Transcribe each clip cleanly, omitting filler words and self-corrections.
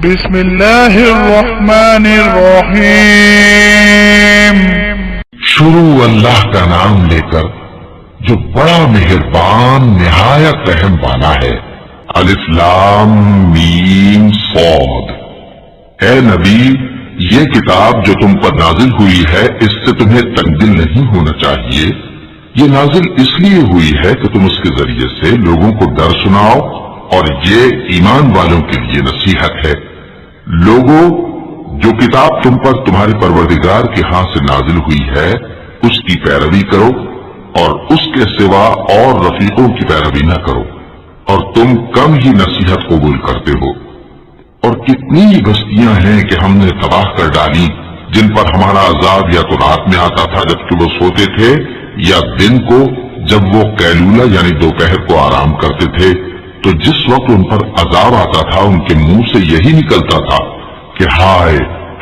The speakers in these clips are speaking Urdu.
بسم اللہ الرحمن الرحیم۔ شروع اللہ کا نام لے کر جو بڑا مہربان نہایت رحم والا ہے۔ الف لام میم صاد۔ اے نبی، یہ کتاب جو تم پر نازل ہوئی ہے اس سے تمہیں تنگ دل نہیں ہونا چاہیے۔ یہ نازل اس لیے ہوئی ہے کہ تم اس کے ذریعے سے لوگوں کو ڈر سناؤ اور یہ ایمان والوں کے لیے نصیحت ہے۔ لوگوں، جو کتاب تم پر تمہارے پروردگار کے ہاں سے نازل ہوئی ہے اس کی پیروی کرو اور اس کے سوا اور رفیقوں کی پیروی نہ کرو، اور تم کم ہی نصیحت قبول کرتے ہو۔ اور کتنی بستیاں ہیں کہ ہم نے تباہ کر ڈالی جن پر ہمارا عذاب یا تو رات میں آتا تھا جبکہ وہ سوتے تھے، یا دن کو جب وہ قیلولہ یعنی دوپہر کو آرام کرتے تھے، تو جس وقت ان پر عذاب آتا تھا ان کے منہ سے یہی نکلتا تھا کہ ہائے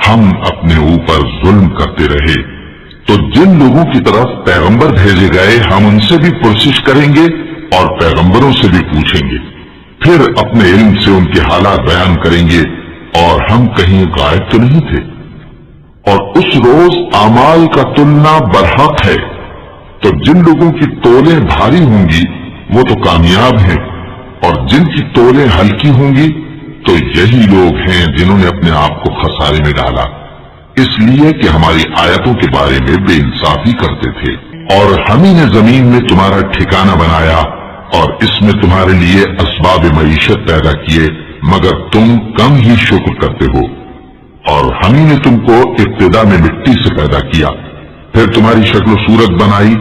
ہم اپنے اوپر ظلم کرتے رہے۔ تو جن لوگوں کی طرف پیغمبر بھیجے گئے ہم ان سے بھی پرسش کریں گے اور پیغمبروں سے بھی پوچھیں گے، پھر اپنے علم سے ان کے حالات بیان کریں گے، اور ہم کہیں غائب تو نہیں تھے۔ اور اس روز اعمال کا تلنا برحق ہے، تو جن لوگوں کی تولیں بھاری ہوں گی وہ تو کامیاب ہیں، اور جن کی تولیں ہلکی ہوں گی تو یہی لوگ ہیں جنہوں نے اپنے آپ کو خسارے میں ڈالا، اس لیے کہ ہماری آیتوں کے بارے میں بے انصافی کرتے تھے۔ اور ہم ہی نے زمین میں تمہارا ٹھکانہ بنایا اور اس میں تمہارے لیے اسباب معیشت پیدا کیے، مگر تم کم ہی شکر کرتے ہو۔ اور ہم ہی نے تم کو ابتدا میں مٹی سے پیدا کیا، پھر تمہاری شکل و صورت بنائی،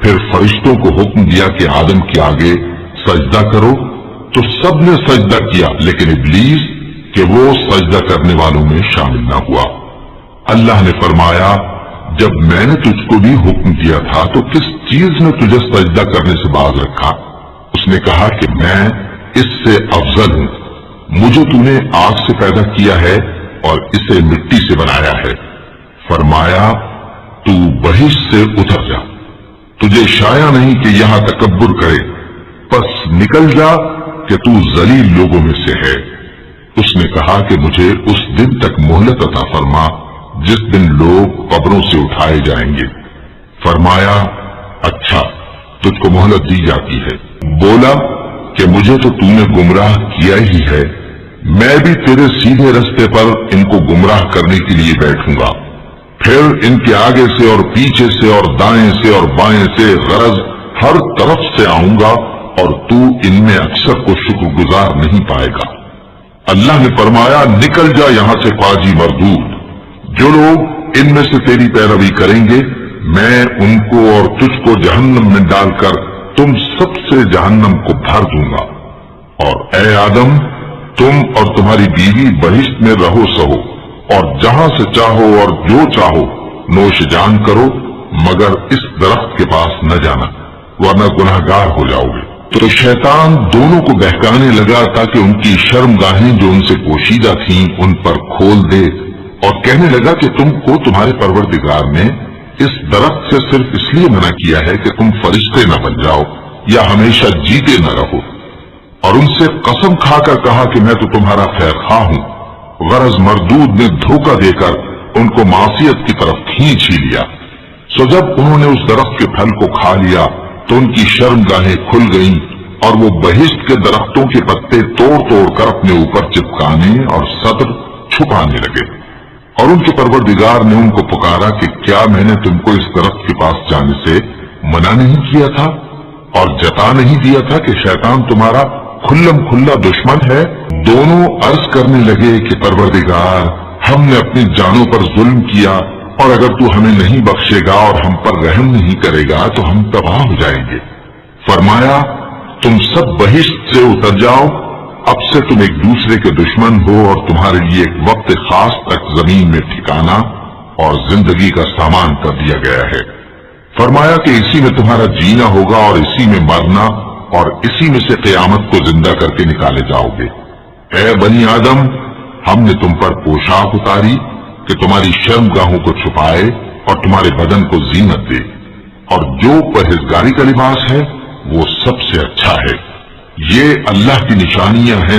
پھر فرشتوں کو حکم دیا کہ آدم کے آگے سجدہ کرو، تو سب نے سجدہ کیا لیکن ابلیس کہ وہ سجدہ کرنے والوں میں شامل نہ ہوا۔ اللہ نے فرمایا، جب میں نے تجھ کو بھی حکم دیا تھا تو کس چیز نے تجھے سجدہ کرنے سے باز رکھا؟ اس نے کہا کہ میں اس سے افضل ہوں، مجھے تو نے آگ سے پیدا کیا ہے اور اسے مٹی سے بنایا ہے۔ فرمایا، تو بہشت سے اتر جا، تجھے شایع نہیں کہ یہاں تکبر کرے، پس نکل جا کہ تو ذلیل لوگوں میں سے ہے۔ اس نے کہا کہ مجھے اس دن تک مہلت عطا فرما جس دن لوگ قبروں سے اٹھائے جائیں گے۔ فرمایا، اچھا، تجھ کو مہلت دی جاتی ہے۔ بولا کہ مجھے تو نے گمراہ کیا ہی ہے، میں بھی تیرے سیدھے رستے پر ان کو گمراہ کرنے کے لیے بیٹھوں گا، پھر ان کے آگے سے اور پیچھے سے اور دائیں سے اور بائیں سے غرض ہر طرف سے آؤں گا، اور تو ان میں اکثر کو شکر گزار نہیں پائے گا۔ اللہ نے فرمایا، نکل جا یہاں سے فاجی مردود، جو لوگ ان میں سے تیری پیروی کریں گے میں ان کو اور تجھ کو جہنم میں ڈال کر تم سب سے جہنم کو بھر دوں گا۔ اور اے آدم، تم اور تمہاری بیوی بہشت میں رہو سہو، اور جہاں سے چاہو اور جو چاہو نوش جان کرو، مگر اس درخت کے پاس نہ جانا ورنہ گناہگار ہو جاؤ گے۔ تو شیطان دونوں کو بہکانے لگا تاکہ ان کی شرم گاہیں جو ان سے پوشیدہ تھیں ان پر کھول دے، اور کہنے لگا کہ تم کو تمہارے پروردگار نے اس درخت سے صرف اس لیے منع کیا ہے کہ تم فرشتے نہ بن جاؤ یا ہمیشہ جیتے نہ رہو۔ اور ان سے قسم کھا کر کہا کہ میں تو تمہارا خیر خواہ ہوں۔ غرض مردود نے دھوکہ دے کر ان کو معصیت کی طرف کھینچ ہی لیا۔ سو جب انہوں نے اس درخت کے پھل کو کھا لیا تو ان کی شرم گاہیں کھل گئیں، اور وہ بہشت کے درختوں کے پتے توڑ توڑ کر اپنے اوپر چپکانے اور صدر چھپانے لگے۔ اور ان کے پروردگار نے ان کو پکارا کہ کیا میں نے تم کو اس درخت کے پاس جانے سے منع نہیں کیا تھا اور جتا نہیں دیا تھا کہ شیطان تمہارا کھلم کھلا دشمن ہے؟ دونوں عرض کرنے لگے کہ پروردگار، ہم نے اپنی جانوں پر ظلم کیا، اور اگر تو ہمیں نہیں بخشے گا اور ہم پر رحم نہیں کرے گا تو ہم تباہ ہو جائیں گے۔ فرمایا، تم سب بہشت سے اتر جاؤ، اب سے تم ایک دوسرے کے دشمن ہو، اور تمہارے لیے ایک وقت خاص تک زمین میں ٹھکانا اور زندگی کا سامان کر دیا گیا ہے۔ فرمایا کہ اسی میں تمہارا جینا ہوگا اور اسی میں مرنا، اور اسی میں سے قیامت کو زندہ کر کے نکالے جاؤ گے۔ اے بنی آدم، ہم نے تم پر پوشاک اتاری کہ تمہاری شرم گاہوں کو چھپائے اور تمہارے بدن کو زینت دے، اور جو پرہیزگاری کا لباس ہے وہ سب سے اچھا ہے۔ یہ اللہ کی نشانیاں ہیں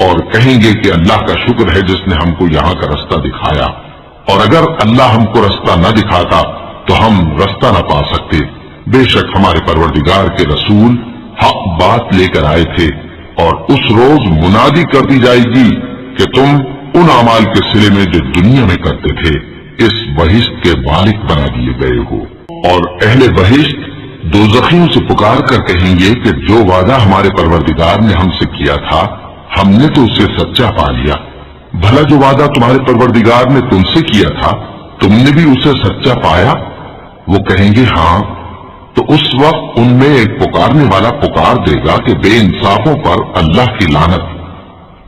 اور کہیں گے کہ اللہ کا شکر ہے جس نے ہم کو یہاں کا رستہ دکھایا، اور اگر اللہ ہم کو رستہ نہ دکھاتا تو ہم رستہ نہ پا سکتے۔ بے شک ہمارے پروردگار کے رسول حق بات لے کر آئے تھے، اور اس روز منادی کر دی جائے گی کہ تم ان اعمال کے سلے میں جو دنیا میں کرتے تھے اس بہشت کے مالک بنا دیے گئے ہو۔ اور اہل بہشت دوزخیوں سے پکار کر کہیں گے کہ جو وعدہ ہمارے پروردگار نے ہم سے کیا تھا ہم نے تو اسے سچا پا لیا۔ بھلا جو وعدہ تمہارے پروردگار نے تم سے کیا تھا تم نے بھی اسے سچا پایا؟ وہ کہیں گے ہاں۔ تو اس وقت ان میں ایک پکارنے والا پکار دے گا کہ بے انصافوں پر اللہ کی لعنت،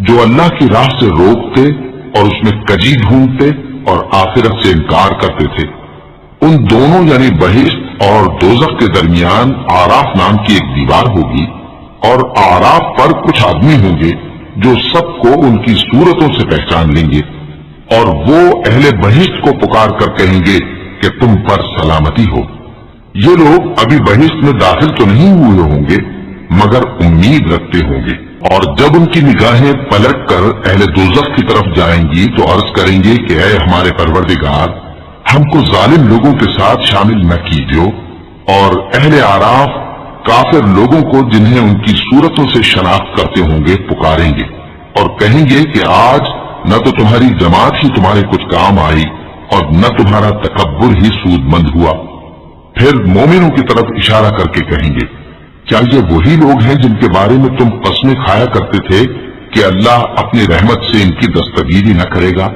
جو اللہ کی راہ سے روکتے اور اس میں کجی ڈھونڈتے اور آخرت سے انکار کرتے تھے۔ ان دونوں یعنی بہشت اور دوزخ کے درمیان آراف نام کی ایک دیوار ہوگی، اور آراف پر کچھ آدمی ہوں گے جو سب کو ان کی صورتوں سے پہچان لیں گے، اور وہ اہل بہشت کو پکار کر کہیں گے کہ تم پر سلامتی ہو۔ یہ لوگ ابھی بہشت میں داخل تو نہیں ہوئے ہوں گے مگر امید رکھتے ہوں گے، اور جب ان کی نگاہیں پلٹ کر اہل دوزخ کی طرف جائیں گی تو عرض کریں گے کہ اے ہمارے پروردگار، ہم کو ظالم لوگوں کے ساتھ شامل نہ کیجو۔ اور اہل آراف کافر لوگوں کو جنہیں ان کی صورتوں سے شناخت کرتے ہوں گے پکاریں گے اور کہیں گے کہ آج نہ تو تمہاری جماعت ہی تمہارے کچھ کام آئی اور نہ تمہارا تکبر ہی سود مند ہوا۔ پھر مومنوں کی طرف اشارہ کر کے کہیں گے کیا یہ وہی لوگ ہیں جن کے بارے میں تم قسمیں کھایا کرتے تھے کہ اللہ اپنی رحمت سے ان کی دستگیری نہ کرے گا؟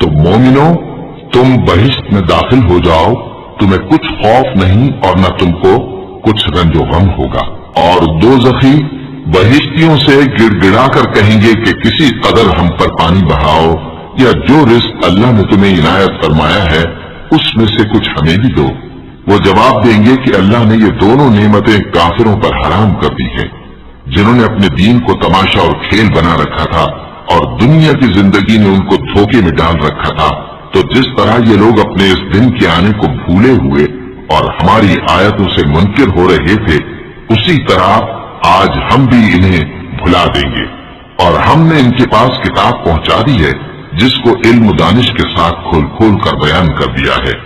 تو مومنوں، تم بہشت میں داخل ہو جاؤ، تمہیں کچھ خوف نہیں اور نہ تم کو کچھ رنج و غم ہوگا۔ اور دوزخی بہشتیوں سے گڑ گڑا کر کہیں گے کہ کسی قدر ہم پر پانی بہاؤ، یا جو رزق اللہ نے تمہیں عنایت فرمایا ہے اس میں سے کچھ ہمیں بھی دو۔ وہ جواب دیں گے کہ اللہ نے یہ دونوں نعمتیں کافروں پر حرام کر دی ہیں، جنہوں نے اپنے دین کو تماشا اور کھیل بنا رکھا تھا اور دنیا کی زندگی نے ان کو دھوکے میں ڈال رکھا تھا۔ تو جس طرح یہ لوگ اپنے اس دن کے آنے کو بھولے ہوئے اور ہماری آیتوں سے منکر ہو رہے تھے، اسی طرح آج ہم بھی انہیں بھلا دیں گے۔ اور ہم نے ان کے پاس کتاب پہنچا دی ہے جس کو علم و دانش کے ساتھ کھول کھول کر بیان کر دیا ہے،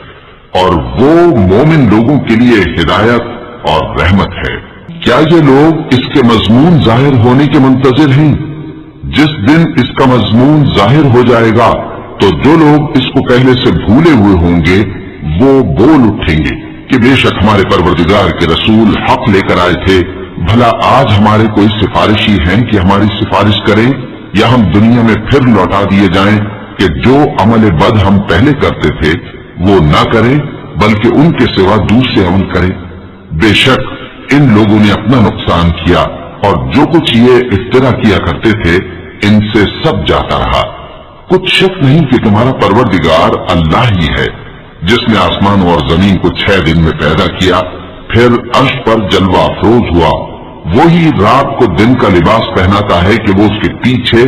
اور وہ مومن لوگوں کے لیے ہدایت اور رحمت ہے۔ کیا یہ لوگ اس کے مضمون ظاہر ہونے کے منتظر ہیں؟ جس دن اس کا مضمون ظاہر ہو جائے گا تو جو لوگ اس کو پہلے سے بھولے ہوئے ہوں گے وہ بول اٹھیں گے کہ بے شک ہمارے پروردگار کے رسول حق لے کر آئے تھے، بھلا آج ہمارے کوئی سفارشی ہیں کہ ہماری سفارش کریں، یا ہم دنیا میں پھر لوٹا دیے جائیں کہ جو عمل بد ہم پہلے کرتے تھے وہ نہ کریں بلکہ ان کے سوا دوسرے عمل کریں۔ بے شک ان لوگوں نے اپنا نقصان کیا اور جو کچھ یہ افترا کیا کرتے تھے ان سے سب جاتا رہا۔ کچھ شک نہیں کہ تمہارا پروردگار اللہ ہی ہے جس نے آسمان اور زمین کو 6 دن میں پیدا کیا، پھر عرش پر جلوہ افروز ہوا۔ وہی رات کو دن کا لباس پہناتا ہے کہ وہ اس کے پیچھے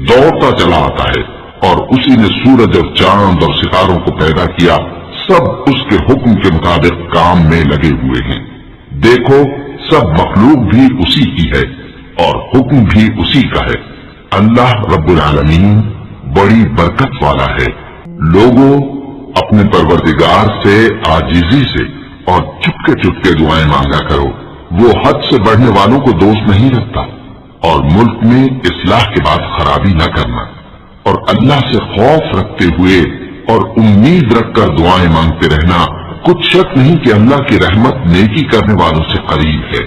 دوڑتا چلا آتا ہے، اور اسی نے سورج اور چاند اور ستاروں کو پیدا کیا، سب اس کے حکم کے مطابق کام میں لگے ہوئے ہیں۔ دیکھو سب مخلوق بھی اسی کی ہے اور حکم بھی اسی کا ہے۔ اللہ رب العالمین بڑی برکت والا ہے۔ لوگوں، اپنے پروردگار سے عاجزی سے اور چپکے چپکے دعائیں مانگا کرو، وہ حد سے بڑھنے والوں کو دوست نہیں رکھتا، اور ملک میں اصلاح کے بعد خرابی نہ کرنا، اور اللہ سے خوف رکھتے ہوئے اور امید رکھ کر دعائیں مانگتے رہنا۔ کچھ شک نہیں کہ اللہ کی رحمت نیکی کرنے والوں سے قریب ہے،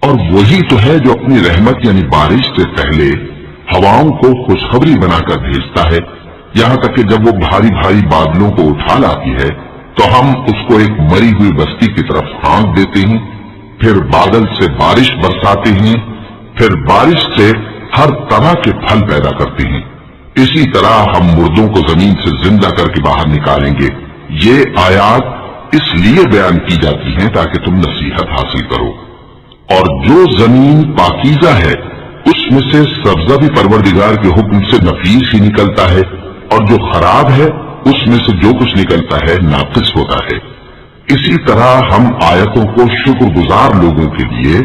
اور وہی تو ہے جو اپنی رحمت یعنی بارش سے پہلے ہواؤں کو خوشخبری بنا کر بھیجتا ہے، یہاں تک کہ جب وہ بھاری بھاری بادلوں کو اٹھا لاتی ہے تو ہم اس کو ایک مری ہوئی بستی کی طرف پھینک دیتے ہیں، پھر بادل سے بارش برساتے ہیں، پھر بارش سے ہر طرح کے پھل پیدا کرتے ہیں۔ اسی طرح ہم مردوں کو زمین سے زندہ کر کے باہر نکالیں گے۔ یہ آیات اس لیے بیان کی جاتی ہیں تاکہ تم نصیحت حاصل کرو۔ اور جو زمین پاکیزہ ہے اس میں سے سبزہ بھی پروردگار کے حکم سے نفیس ہی نکلتا ہے، اور جو خراب ہے اس میں سے جو کچھ نکلتا ہے ناقص ہوتا ہے۔ اسی طرح ہم آیتوں کو شکر گزار لوگوں کے لیے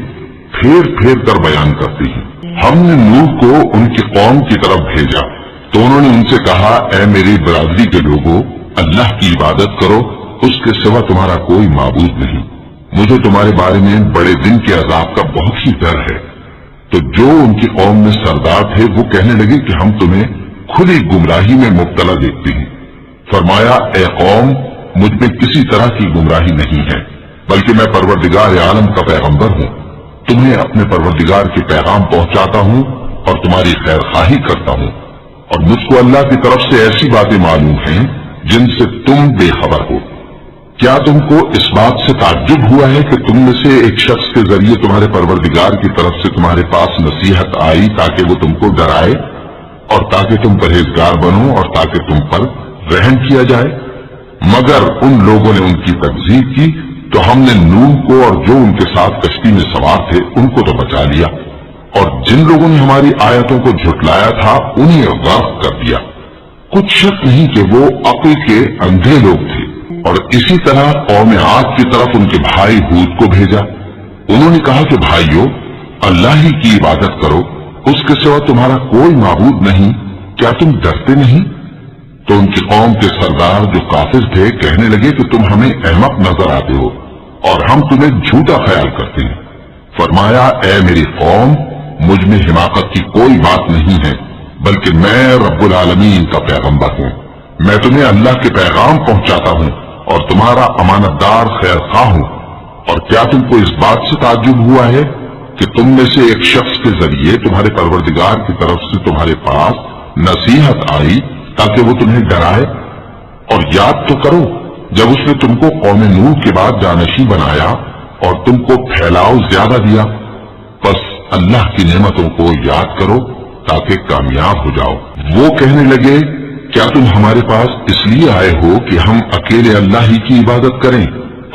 پھیر پھیر کر بیان کرتے ہیں۔ ہم نے نوح کو ان کی قوم کی طرف بھیجا تو انہوں نے ان سے کہا، اے میری برادری کے لوگوں، اللہ کی عبادت کرو، اس کے سوا تمہارا کوئی معبود نہیں، مجھے تمہارے بارے میں بڑے دن کے عذاب کا بہت ہی ڈر ہے۔ تو جو ان کی قوم میں سردار تھے وہ کہنے لگے کہ ہم تمہیں کھلی گمراہی میں مبتلا دیکھتے ہیں۔ فرمایا، اے قوم، مجھ میں کسی طرح کی گمراہی نہیں ہے، بلکہ میں پروردگار عالم کا پیغمبر ہوں، تمہیں اپنے پروردگار کے پیغام پہنچاتا ہوں اور تمہاری خیر خواہی کرتا ہوں، اور مجھ کو اللہ کی طرف سے ایسی باتیں معلوم ہیں جن سے تم بے خبر ہو۔ کیا تم کو اس بات سے تعجب ہوا ہے کہ تم میں سے ایک شخص کے ذریعے تمہارے پروردگار کی طرف سے تمہارے پاس نصیحت آئی تاکہ وہ تم کو ڈرائے اور تاکہ تم پرہیزگار بنو اور تاکہ تم پر رحم کیا جائے؟ مگر ان لوگوں نے ان کی تکذیب کی تو ہم نے نوح کو اور جو ان کے ساتھ کشتی میں سوار تھے ان کو تو بچا لیا، اور جن لوگوں نے ہماری آیتوں کو جھٹلایا تھا انہیں غرق کر دیا۔ کچھ شک نہیں کہ وہ عقل کے اندھے لوگ تھے۔ اور اسی طرح قوم عاد کی طرف ان کے بھائی ہود کو بھیجا، انہوں نے کہا کہ بھائیو، اللہ ہی کی عبادت کرو، اس کے سوا تمہارا کوئی معبود نہیں، کیا تم ڈرتے نہیں؟ تو ان کی قوم کے سردار جو کافر تھے کہنے لگے کہ تم ہمیں احمق نظر آتے ہو اور ہم تمہیں جھوٹا خیال کرتے ہیں۔ فرمایا، اے میری قوم، مجھ میں حماقت کی کوئی بات نہیں ہے، بلکہ میں رب العالمین کا پیغمبر ہوں، میں تمہیں اللہ کے پیغام پہنچاتا ہوں اور تمہارا امانت دار خیر خواہ ہوں۔ اور کیا تم کو اس بات سے تعجب ہوا ہے کہ تم میں سے ایک شخص کے ذریعے تمہارے پروردگار کی طرف سے تمہارے پاس نصیحت آئی تاکہ وہ تمہیں ڈرائے؟ اور یاد تو کرو جب اس نے تم کو قوم نوح کے بعد جانشین بنایا اور تم کو پھیلاؤ زیادہ دیا، بس اللہ کی نعمتوں کو یاد کرو تاکہ کامیاب ہو جاؤ۔ وہ کہنے لگے، کیا تم ہمارے پاس اس لیے آئے ہو کہ ہم اکیلے اللہ ہی کی عبادت کریں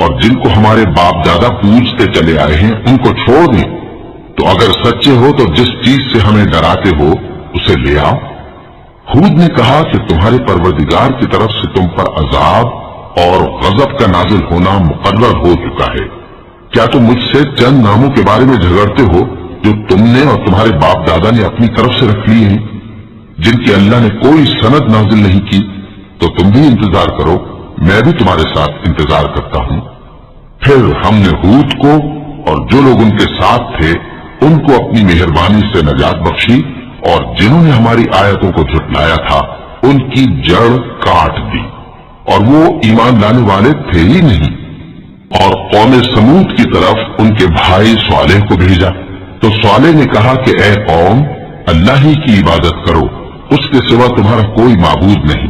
اور جن کو ہمارے باپ دادا پوجتے چلے آئے ہیں ان کو چھوڑ دیں؟ تو اگر سچے ہو تو جس چیز سے ہمیں ڈراتے ہو اسے لے آؤ۔ ہود نے کہا کہ تمہارے پروردگار کی طرف سے تم پر عذاب اور غضب کا نازل ہونا مقرر ہو چکا ہے۔ کیا تم مجھ سے چند ناموں کے بارے میں جھگڑتے ہو جو تم نے اور تمہارے باپ دادا نے اپنی طرف سے رکھ لیے ہیں، جن کی اللہ نے کوئی سند نازل نہیں کی؟ تو تم بھی انتظار کرو، میں بھی تمہارے ساتھ انتظار کرتا ہوں۔ پھر ہم نے ہود کو اور جو لوگ ان کے ساتھ تھے ان کو اپنی مہربانی سے نجات بخشی، اور جنہوں نے ہماری آیتوں کو جھٹلایا تھا ان کی جڑ کاٹ دی، اور وہ ایمان لانے والے تھے ہی نہیں۔ اور قوم سمود کی طرف ان کے بھائی صالح کو بھیجا تو صالح نے کہا کہ اے قوم، اللہ ہی کی عبادت کرو، اس کے سوا تمہارا کوئی معبود نہیں،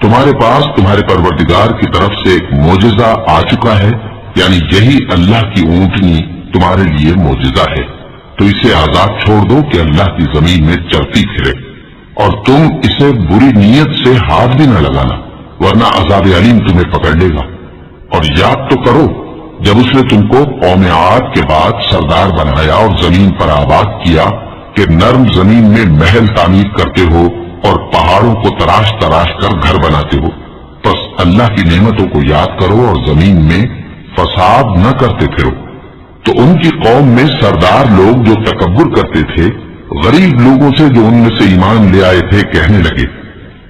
تمہارے پاس تمہارے پروردگار کی طرف سے ایک معجزہ آ چکا ہے، یعنی یہی اللہ کی اونٹنی تمہارے لیے معجزہ ہے، تو اسے آزاد چھوڑ دو کہ اللہ کی زمین میں چلتی پھرے، اور تم اسے بری نیت سے ہاتھ بھی نہ لگانا ورنہ عذاب علیم تمہیں پکڑ لے گا۔ اور یاد تو کرو جب اس نے تم کو قوم عاد کے بعد سردار بنایا اور زمین پر آباد کیا کہ نرم زمین میں محل تعمیر کرتے ہو اور پہاڑوں کو تراش تراش کر گھر بناتے ہو، بس اللہ کی نعمتوں کو یاد کرو اور زمین میں فساد نہ کرتے پھرو۔ تو ان کی قوم میں سردار لوگ جو تکبر کرتے تھے غریب لوگوں سے جو ان میں سے ایمان لے آئے تھے کہنے لگے،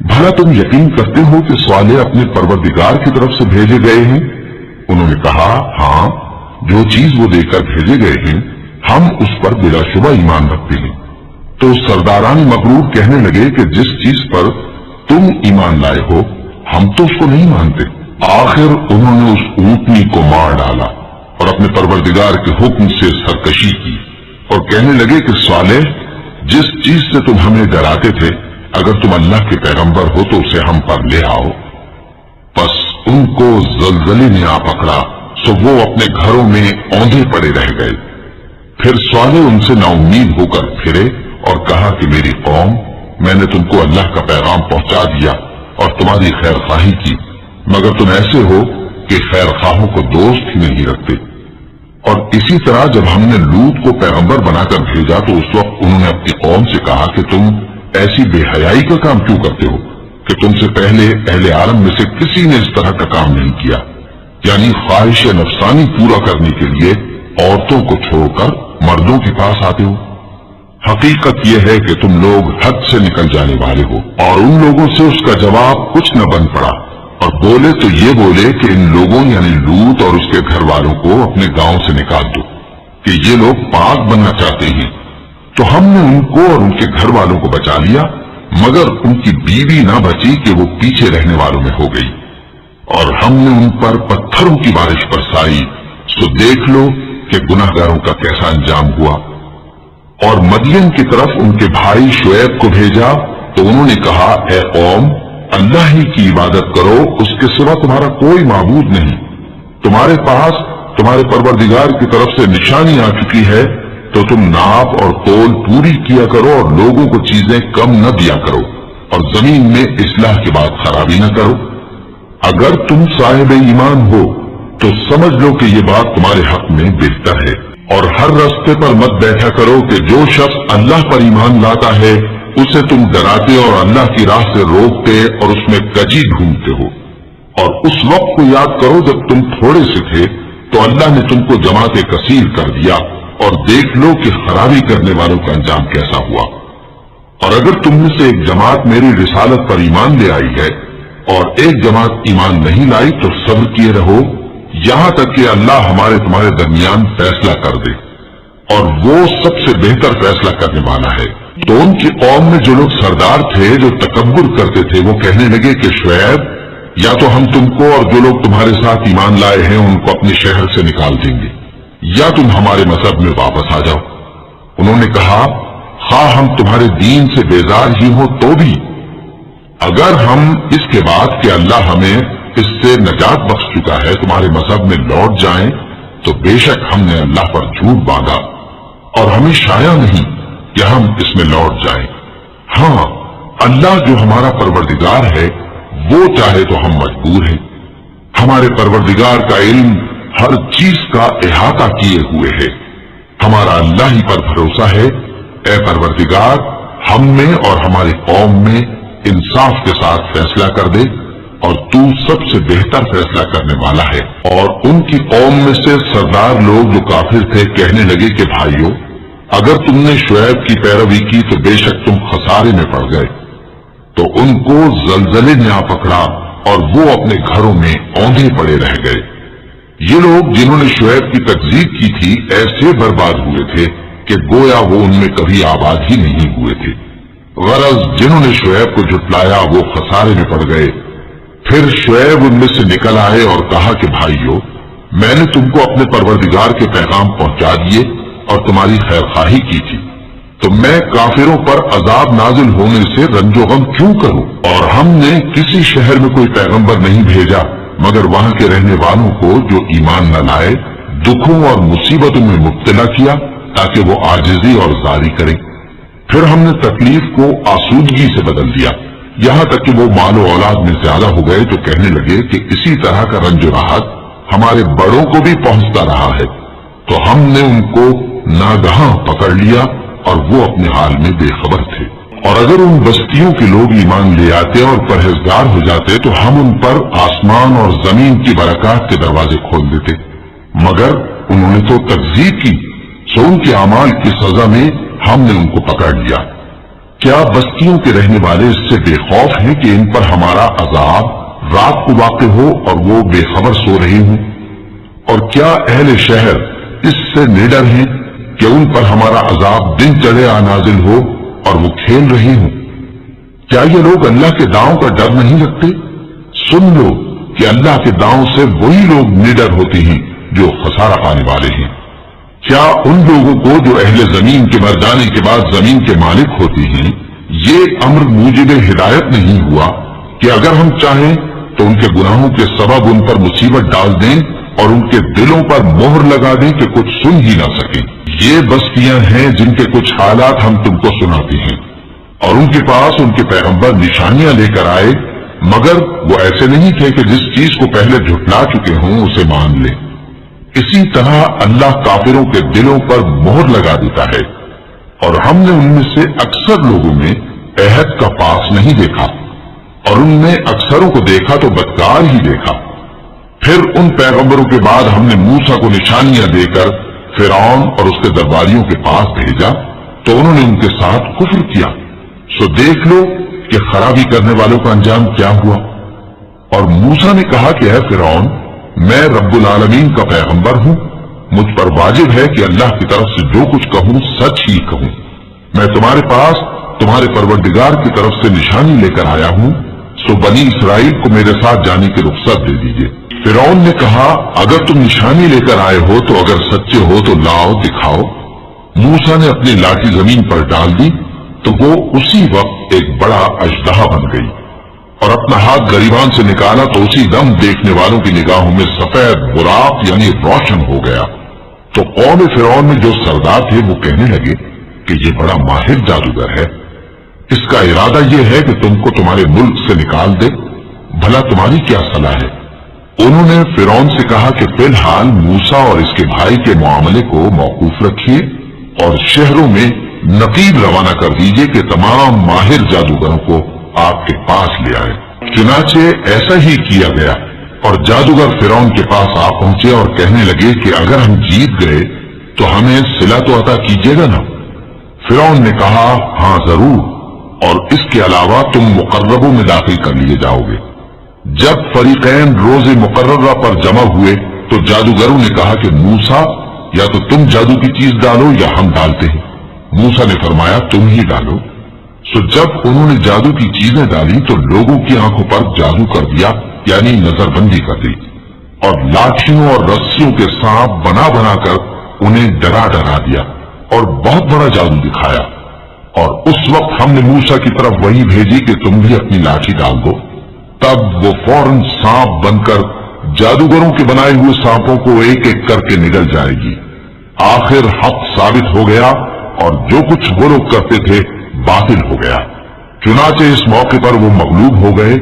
بھلا تم یقین کرتے ہو کہ صالح اپنے پروردگار کی طرف سے بھیجے گئے ہیں؟ انہوں نے کہا، ہاں، جو چیز وہ دے کر بھیجے گئے ہیں ہم اس پر بلا شبہ ایمان رکھتے ہیں۔ تو سرداران مغرور کہنے لگے کہ جس چیز پر تم ایمان لائے ہو ہم تو اس کو نہیں مانتے۔ آخر انہوں نے اس اونٹنی کو مار ڈالا اور اپنے پروردگار کے حکم سے سرکشی کی، اور کہنے لگے کہ صالح، جس چیز سے تم ہمیں ڈراتے تھے اگر تم اللہ کے پیغمبر ہو تو اسے ہم پر لے آؤ۔ پس ان کو زلزلے نے آ پکڑا سو وہ اپنے گھروں میں اوندھے پڑے رہ گئے۔ پھر صالح ان سے نا امید ہو کر پھرے اور کہا کہ میری قوم، میں نے تم کو اللہ کا پیغام پہنچا دیا اور تمہاری خیر خواہی کی، مگر تم ایسے ہو کہ خیر خواہوں کو دوست ہی نہیں رکھتے۔ اور اسی طرح جب ہم نے لوط کو پیغمبر بنا کر بھیجا تو اس وقت انہوں نے اپنی قوم سے کہا کہ تم ایسی بے حیائی کا کام کیوں کرتے ہو کہ تم سے پہلے اہل عالم میں سے کسی نے اس طرح کا کام نہیں کیا، یعنی خواہش نفسانی پورا کرنے کے لیے عورتوں کو چھوڑ کر مردوں کے پاس آتے ہو۔ حقیقت یہ ہے کہ تم لوگ حد سے نکل جانے والے ہو۔ اور ان لوگوں سے اس کا جواب کچھ نہ بن پڑا، اور بولے تو یہ بولے کہ ان لوگوں یعنی لوط اور اس کے گھر والوں کو اپنے گاؤں سے نکال دو کہ یہ لوگ پاک بننا چاہتے ہیں۔ تو ہم نے ان کو اور ان کے گھر والوں کو بچا لیا، مگر ان کی بیوی نہ بچی کہ وہ پیچھے رہنے والوں میں ہو گئی، اور ہم نے ان پر پتھروں کی بارش برسائی، سو دیکھ لو کہ گناہگاروں کا کیسا انجام ہوا۔ اور مدین کی طرف ان کے بھائی شعیب کو بھیجا تو انہوں نے کہا، اے قوم، اللہ ہی کی عبادت کرو، اس کے سوا تمہارا کوئی معبود نہیں۔ تمہارے پاس تمہارے پروردگار کی طرف سے نشانی آ چکی ہے، تو تم ناپ اور تول پوری کیا کرو اور لوگوں کو چیزیں کم نہ دیا کرو، اور زمین میں اصلاح کے بعد خرابی نہ کرو۔ اگر تم صاحب ایمان ہو تو سمجھ لو کہ یہ بات تمہارے حق میں بہتر ہے، اور ہر راستے پر مت بیٹھا کرو کہ جو شخص اللہ پر ایمان لاتا ہے اسے تم ڈراتے اور اللہ کی راہ سے روکتے اور اس میں کجی ڈھونڈتے ہو۔ اور اس وقت کو یاد کرو جب تم تھوڑے سے تھے تو اللہ نے تم کو جماعت کثیر کر دیا، اور دیکھ لو کہ خرابی کرنے والوں کا انجام کیسا ہوا۔ اور اگر تم میں سے ایک جماعت میری رسالت پر ایمان لے آئی ہے اور ایک جماعت ایمان نہیں لائی تو صبر کیے رہو یہاں تک کہ اللہ ہمارے تمہارے درمیان فیصلہ کر دے، اور وہ سب سے بہتر فیصلہ کرنے والا ہے۔ تو ان کی قوم میں جو لوگ سردار تھے جو تکبر کرتے تھے وہ کہنے لگے کہ شعیب، یا تو ہم تم کو اور جو لوگ تمہارے ساتھ ایمان لائے ہیں ان کو اپنے شہر سے نکال دیں گے، یا تم ہمارے مذہب میں واپس آ جاؤ۔ انہوں نے کہا، خواہ ہم تمہارے دین سے بیزار ہی ہوں تو بھی، اگر ہم اس کے بعد کہ اللہ ہمیں اس سے نجات بخش چکا ہے تمہارے مذہب میں لوٹ جائیں تو بے شک ہم نے اللہ پر جھوٹ باندھا، اور ہمیں شایع نہیں کہ ہم اس میں لوٹ جائیں۔ ہاں، اللہ جو ہمارا پروردگار ہے وہ چاہے تو ہم مجبور ہیں۔ ہمارے پروردگار کا علم ہر چیز کا احاطہ کیے ہوئے ہے۔ ہمارا اللہ ہی پر بھروسہ ہے۔ اے پروردگار، ہم میں اور ہماری قوم میں انصاف کے ساتھ فیصلہ کر دے، اور تو سب سے بہتر فیصلہ کرنے والا ہے۔ اور ان کی قوم میں سے سردار لوگ جو کافر تھے کہنے لگے کہ بھائیو، اگر تم نے شعیب کی پیروی کی تو بے شک تم خسارے میں پڑ گئے۔ تو ان کو زلزلے نے آ پکڑا اور وہ اپنے گھروں میں اوندھے پڑے رہ گئے۔ یہ لوگ جنہوں نے شعیب کی تکذیب کی تھی ایسے برباد ہوئے تھے کہ گویا وہ ان میں کبھی آباد ہی نہیں ہوئے تھے۔ غرض جنہوں نے شعیب کو جھٹلایا وہ خسارے میں پڑ گئے۔ پھر شعیب ان میں سے نکل آئے اور کہا کہ بھائیو، میں نے تم کو اپنے پروردگار کے پیغام پہنچا دیے اور تمہاری خیر خواہی کی تھی، تو میں کافروں پر عذاب نازل ہونے سے رنج و غم کیوں کروں؟ اور ہم نے کسی شہر میں کوئی پیغمبر نہیں بھیجا مگر وہاں کے رہنے والوں کو جو ایمان نہ لائے دکھوں اور مصیبتوں میں مبتلا کیا تاکہ وہ عاجزی اور زاری کریں۔ پھر ہم نے تکلیف کو آسودگی سے بدل دیا، یہاں تک کہ وہ مال و اولاد میں زیادہ ہو گئے تو کہنے لگے کہ اسی طرح کا رنج و راحت ہمارے بڑوں کو بھی پہنچتا رہا ہے۔ تو ہم نے ان کو ناگہاں پکڑ لیا اور وہ اپنے حال میں بے خبر تھے۔ اور اگر ان بستیوں کے لوگ ایمان لے آتے اور پرہیزگار ہو جاتے تو ہم ان پر آسمان اور زمین کی برکات کے دروازے کھول دیتے، مگر انہوں نے تو تکذیب کی، سو ان کے اعمال کی سزا میں ہم نے ان کو پکڑ لیا۔ کیا بستیوں کے رہنے والے اس سے بے خوف ہیں کہ ان پر ہمارا عذاب رات کو واقع ہو اور وہ بے خبر سو رہے ہوں؟ اور کیا اہل شہر اس سے نڈر ہیں کہ ان پر ہمارا عذاب دن چڑھے نازل ہو اور وہ کھیل رہے ہوں؟ کیا یہ لوگ اللہ کے داؤں کا ڈر نہیں رکھتے؟ سن لو کہ اللہ کے داؤں سے وہی لوگ نڈر ہوتے ہیں جو خسارہ پانے والے ہیں۔ کیا ان لوگوں کو جو اہل زمین کے مر جانے کے بعد زمین کے مالک ہوتے ہیں یہ امر موجب ہدایت نہیں ہوا کہ اگر ہم چاہیں تو ان کے گناہوں کے سبب ان پر مصیبت ڈال دیں اور ان کے دلوں پر مہر لگا دیں کہ کچھ سن ہی نہ سکیں؟ یہ بستیاں ہیں جن کے کچھ حالات ہم تم کو سناتے ہیں، اور ان کے پاس ان کے پیغمبر نشانیاں لے کر آئے، مگر وہ ایسے نہیں تھے کہ جس چیز کو پہلے جھٹلا چکے ہوں اسے مان لیں۔ اسی طرح اللہ کافروں کے دلوں پر مہر لگا دیتا ہے، اور ہم نے ان میں سے اکثر لوگوں میں عہد کا پاس نہیں دیکھا، اور ان میں اکثروں کو دیکھا تو بدکار ہی دیکھا۔ پھر ان پیغمبروں کے بعد ہم نے موسیٰ کو نشانیاں دے کر فرعون اور اس کے درباریوں کے پاس بھیجا، تو انہوں نے ان کے ساتھ کفر کیا، سو دیکھ لو کہ خرابی کرنے والوں کا انجام کیا ہوا۔ اور موسیٰ نے کہا کہ اے فرعون، میں رب العالمین کا پیغمبر ہوں، مجھ پر واجب ہے کہ اللہ کی طرف سے جو کچھ کہوں سچ ہی کہوں۔ میں تمہارے پاس تمہارے پروردگار کی طرف سے نشانی لے کر آیا ہوں، سو بنی اسرائیل کو میرے ساتھ جانے کی رخصت دے دیجیے۔ فرعون نے کہا اگر تم نشانی لے کر آئے ہو تو اگر سچے ہو تو لاؤ دکھاؤ۔ موسیٰ نے اپنی لاٹھی زمین پر ڈال دی تو وہ اسی وقت ایک بڑا اژدہا بن گئی، اور اپنا ہاتھ گریبان سے نکالا تو اسی دم دیکھنے والوں کی نگاہوں میں سفید براق یعنی روشن ہو گیا۔ تو قوم فرعون میں جو سردار تھے وہ کہنے لگے کہ یہ بڑا ماہر جادوگر ہے، اس کا ارادہ یہ ہے کہ تم کو تمہارے ملک سے نکال دے، بھلا تمہاری کیا صلاح ہے؟ انہوں نے فرعون سے کہا کہ فی الحال موسیٰ اور اس کے بھائی کے معاملے کو موقوف رکھیے اور شہروں میں نقیب روانہ کر دیجیے کہ تمام ماہر جادوگروں کو آپ کے پاس لے آئے۔ چنانچہ ایسا ہی کیا گیا، اور جادوگر فرعون کے پاس آ پہنچے اور کہنے لگے کہ اگر ہم جیت گئے تو ہمیں صلہ تو عطا کیجیے گا نا؟ فرعون نے کہا ہاں ضرور، اور اس کے علاوہ تم مقربوں میں داخل کر لیے جاؤ گے۔ جب فریقین روز مقررہ پر جمع ہوئے تو جادوگروں نے کہا کہ موسیٰ یا تو تم جادو کی چیز ڈالو یا ہم ڈالتے ہیں۔ موسیٰ نے فرمایا تم ہی ڈالو۔ سو جب انہوں نے جادو کی چیزیں ڈالی تو لوگوں کی آنکھوں پر جادو کر دیا یعنی نظر بندی کر دی، اور لاٹھیوں اور رسیوں کے سانپ بنا بنا کر انہیں ڈرا ڈرا دیا اور بہت بڑا جادو دکھایا۔ اور اس وقت ہم نے موسیٰ کی طرف وہی بھیجی کہ تم بھی اپنی لاٹھی ڈال دو، تب وہ فوراً سانپ بن کر جادوگروں کے بنائے ہوئے سانپوں کو ایک ایک کر کے نگل جائے گی۔ آخر حق ثابت ہو گیا اور جو کچھ وہ لوگ کرتے تھے باطل ہو گیا۔ چنانچہ اس موقع پر وہ مغلوب ہو گئے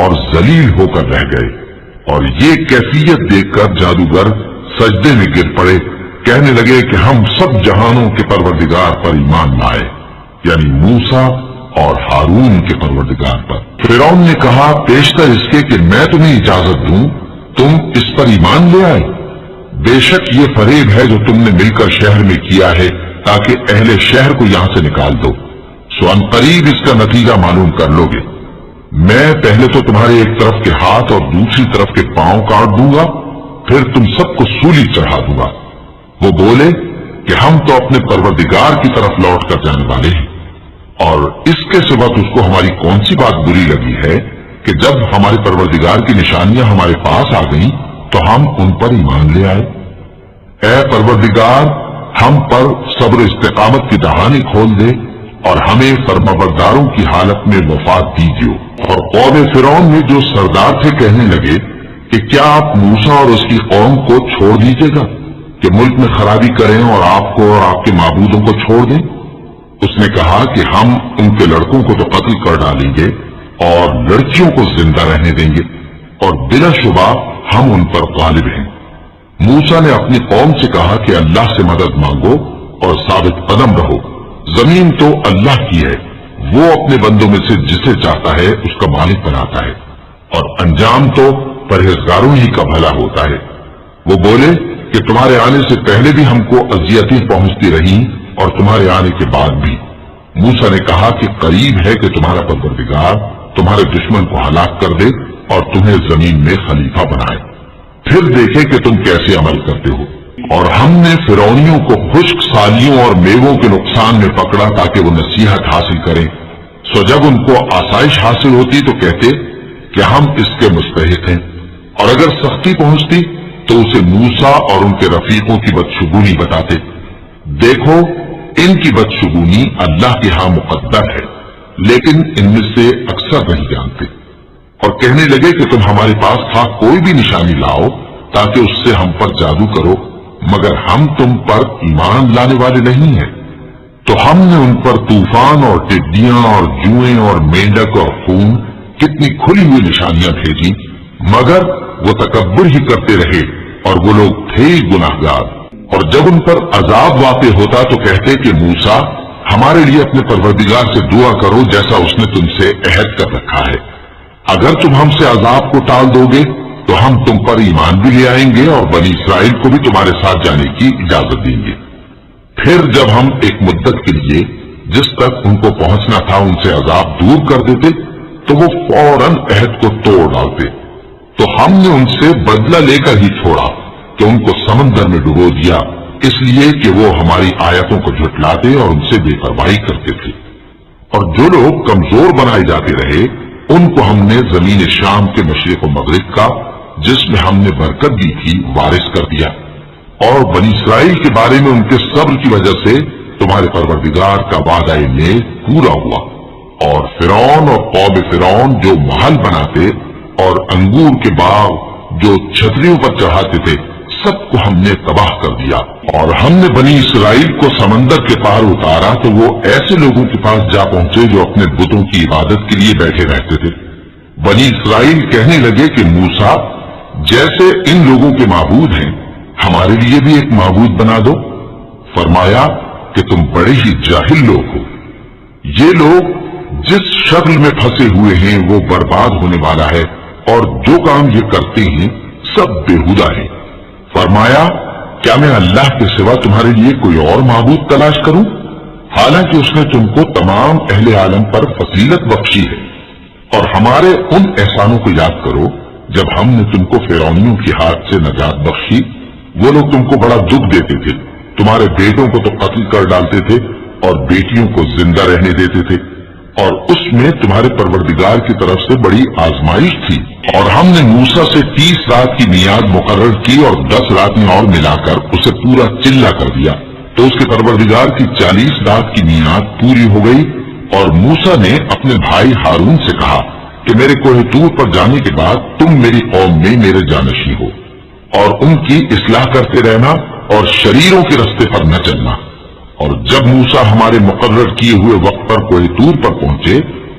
اور ذلیل ہو کر رہ گئے، اور یہ کیفیت دیکھ کر جادوگر سجدے میں گر پڑے، کہنے لگے کہ ہم سب جہانوں کے پروردگار پر ایمان لائے، یعنی موسیٰ اور ہارون کے پروردگار پر۔ فرعون نے کہا پیشتر اس کے کہ میں تمہیں اجازت دوں تم اس پر ایمان لے آئے، بے شک یہ فریب ہے جو تم نے مل کر شہر میں کیا ہے تاکہ اہل شہر کو یہاں سے نکال دو، سو ان قریب اس کا نتیجہ معلوم کر لو گے۔ میں پہلے تو تمہارے ایک طرف کے ہاتھ اور دوسری طرف کے پاؤں کاٹ دوں گا، پھر تم سب کو سولی چڑھا دوں گا۔ وہ بولے کہ ہم تو اپنے پروردگار کی طرف لوٹ کر جانے والے ہیں، اور اس کے سوا اس کو ہماری کون سی بات بری لگی ہے کہ جب ہمارے پروردگار کی نشانیاں ہمارے پاس آ گئیں تو ہم ان پر ایمان لے آئے۔ اے پروردگار، ہم پر صبر استقامت کی دہانی کھول دے اور ہمیں فرمانبرداروں کی حالت میں وفات دیجیے۔ اور قوم فرعون میں جو سردار تھے کہنے لگے کہ کیا آپ موسیٰ اور اس کی قوم کو چھوڑ دیجیے گا کہ ملک میں خرابی کریں اور آپ کو اور آپ کے معبودوں کو چھوڑ دیں؟ اس نے کہا کہ ہم ان کے لڑکوں کو تو قتل کر ڈالیں گے اور لڑکیوں کو زندہ رہنے دیں گے، اور بلا شبہ ہم ان پر غالب ہیں۔ موسیٰ نے اپنی قوم سے کہا کہ اللہ سے مدد مانگو اور ثابت قدم رہو، زمین تو اللہ کی ہے، وہ اپنے بندوں میں سے جسے چاہتا ہے اس کا مالک بناتا ہے، اور انجام تو پرہیزگاروں ہی کا بھلا ہوتا ہے۔ وہ بولے کہ تمہارے آنے سے پہلے بھی ہم کو اذیتیں پہنچتی رہیں اور تمہارے آنے کے بعد بھی۔ موسیٰ نے کہا کہ قریب ہے کہ تمہارا پروردگار تمہارے دشمن کو ہلاک کر دے اور تمہیں زمین میں خلیفہ بنائے، پھر دیکھے کہ تم کیسے عمل کرتے ہو۔ اور ہم نے فرعونیوں کو خشک سالیوں اور میووں کے نقصان میں پکڑا تاکہ وہ نصیحت حاصل کریں، سو جب ان کو آسائش حاصل ہوتی تو کہتے کہ ہم اس کے مستحق ہیں، اور اگر سختی پہنچتی تو اسے موسیٰ اور ان کے رفیقوں کی بدشگونی بتاتے۔ دیکھو ان کی بدشگونی اللہ کے ہاں مقدر ہے، لیکن ان میں سے اکثر نہیں جانتے، اور کہنے لگے کہ تم ہمارے پاس تھا کوئی بھی نشانی لاؤ تاکہ اس سے ہم پر جادو کرو، مگر ہم تم پر ایمان لانے والے نہیں ہیں۔ تو ہم نے ان پر طوفان اور ٹڈیاں اور جوئیں اور مینڈک اور خون کتنی کھلی ہوئی نشانیاں بھیجی، مگر وہ تکبر ہی کرتے رہے اور وہ لوگ تھے گناہگار۔ اور جب ان پر عذاب واقع ہوتا تو کہتے کہ موسیٰ ہمارے لیے اپنے پروردگار سے دعا کرو جیسا اس نے تم سے عہد کر رکھا ہے، اگر تم ہم سے عذاب کو ٹال دو گے تو ہم تم پر ایمان بھی لے آئیں گے اور بنی اسرائیل کو بھی تمہارے ساتھ جانے کی اجازت دیں گے۔ پھر جب ہم ایک مدت کے لیے جس تک ان کو پہنچنا تھا ان سے عذاب دور کر دیتے تو وہ فوراً عہد کو توڑ ڈالتے، تو ہم نے ان سے بدلہ لے کر ہی چھوڑا کہ ان کو سمندر میں ڈبو دیا، اس لیے کہ وہ ہماری آیتوں کو جھٹلاتے اور ان سے بے پرواہی کرتے تھے۔ اور جو لوگ کمزور بنائے جاتے رہے ان کو ہم نے زمین شام کے مشرق و مغرب کا جس میں ہم نے برکت دی تھی وارث کر دیا، اور بنی اسرائیل کے بارے میں ان کے صبر کی وجہ سے تمہارے پروردگار کا وعدہ نیک پورا ہوا۔ اور فرعون اور قوم فرعون جو محل بناتے اور انگور کے باغ جو چھتریوں پر چڑھاتے تھے سب کو ہم نے تباہ کر دیا۔ اور ہم نے بنی اسرائیل کو سمندر کے پار اتارا تو وہ ایسے لوگوں کے پاس جا پہنچے جو اپنے بتوں کی عبادت کے لیے بیٹھے رہتے تھے۔ بنی اسرائیل کہنے لگے کہ موسیٰ جیسے ان لوگوں کے معبود ہیں ہمارے لیے بھی ایک معبود بنا دو۔ فرمایا کہ تم بڑے ہی جاہل لوگ ہو، یہ لوگ جس شکل میں پھنسے ہوئے ہیں وہ برباد ہونے والا ہے، اور جو کام یہ کرتے ہیں سب بےہودہ ہیں۔ فرمایا کیا میں اللہ کے سوا تمہارے لیے کوئی اور معبود تلاش کروں، حالانکہ اس نے تم کو تمام اہل عالم پر فضیلت بخشی ہے۔ اور ہمارے ان احسانوں کو یاد کرو جب ہم نے تم کو فرعونیوں کے ہاتھ سے نجات بخشی۔ وہ لوگ تم کو بڑا دکھ دیتے تھے، تمہارے بیٹوں کو تو قتل کر ڈالتے تھے اور بیٹیوں کو زندہ رہنے دیتے تھے، اور اس میں تمہارے پروردگار کی طرف سے بڑی آزمائش تھی۔ اور ہم نے موسیٰ سے 30 رات کی میعاد مقرر کی اور 10 راتیں اور ملا کر اسے پورا چلہ کر دیا، تو اس کے پروردگار کی 40 رات کی میعاد پوری ہو گئی۔ اور موسیٰ نے اپنے بھائی ہارون سے کہا کہ میرے کوہ طور پر جانے کے بعد تم میری قوم میں میرے جانشین ہو، اور ان کی اصلاح کرتے رہنا اور شریروں کے رستے پر نہ چلنا۔ اور جب موسیٰ ہمارے مقرر کیے ہوئے وقت پر کوہ طور پر پہنچے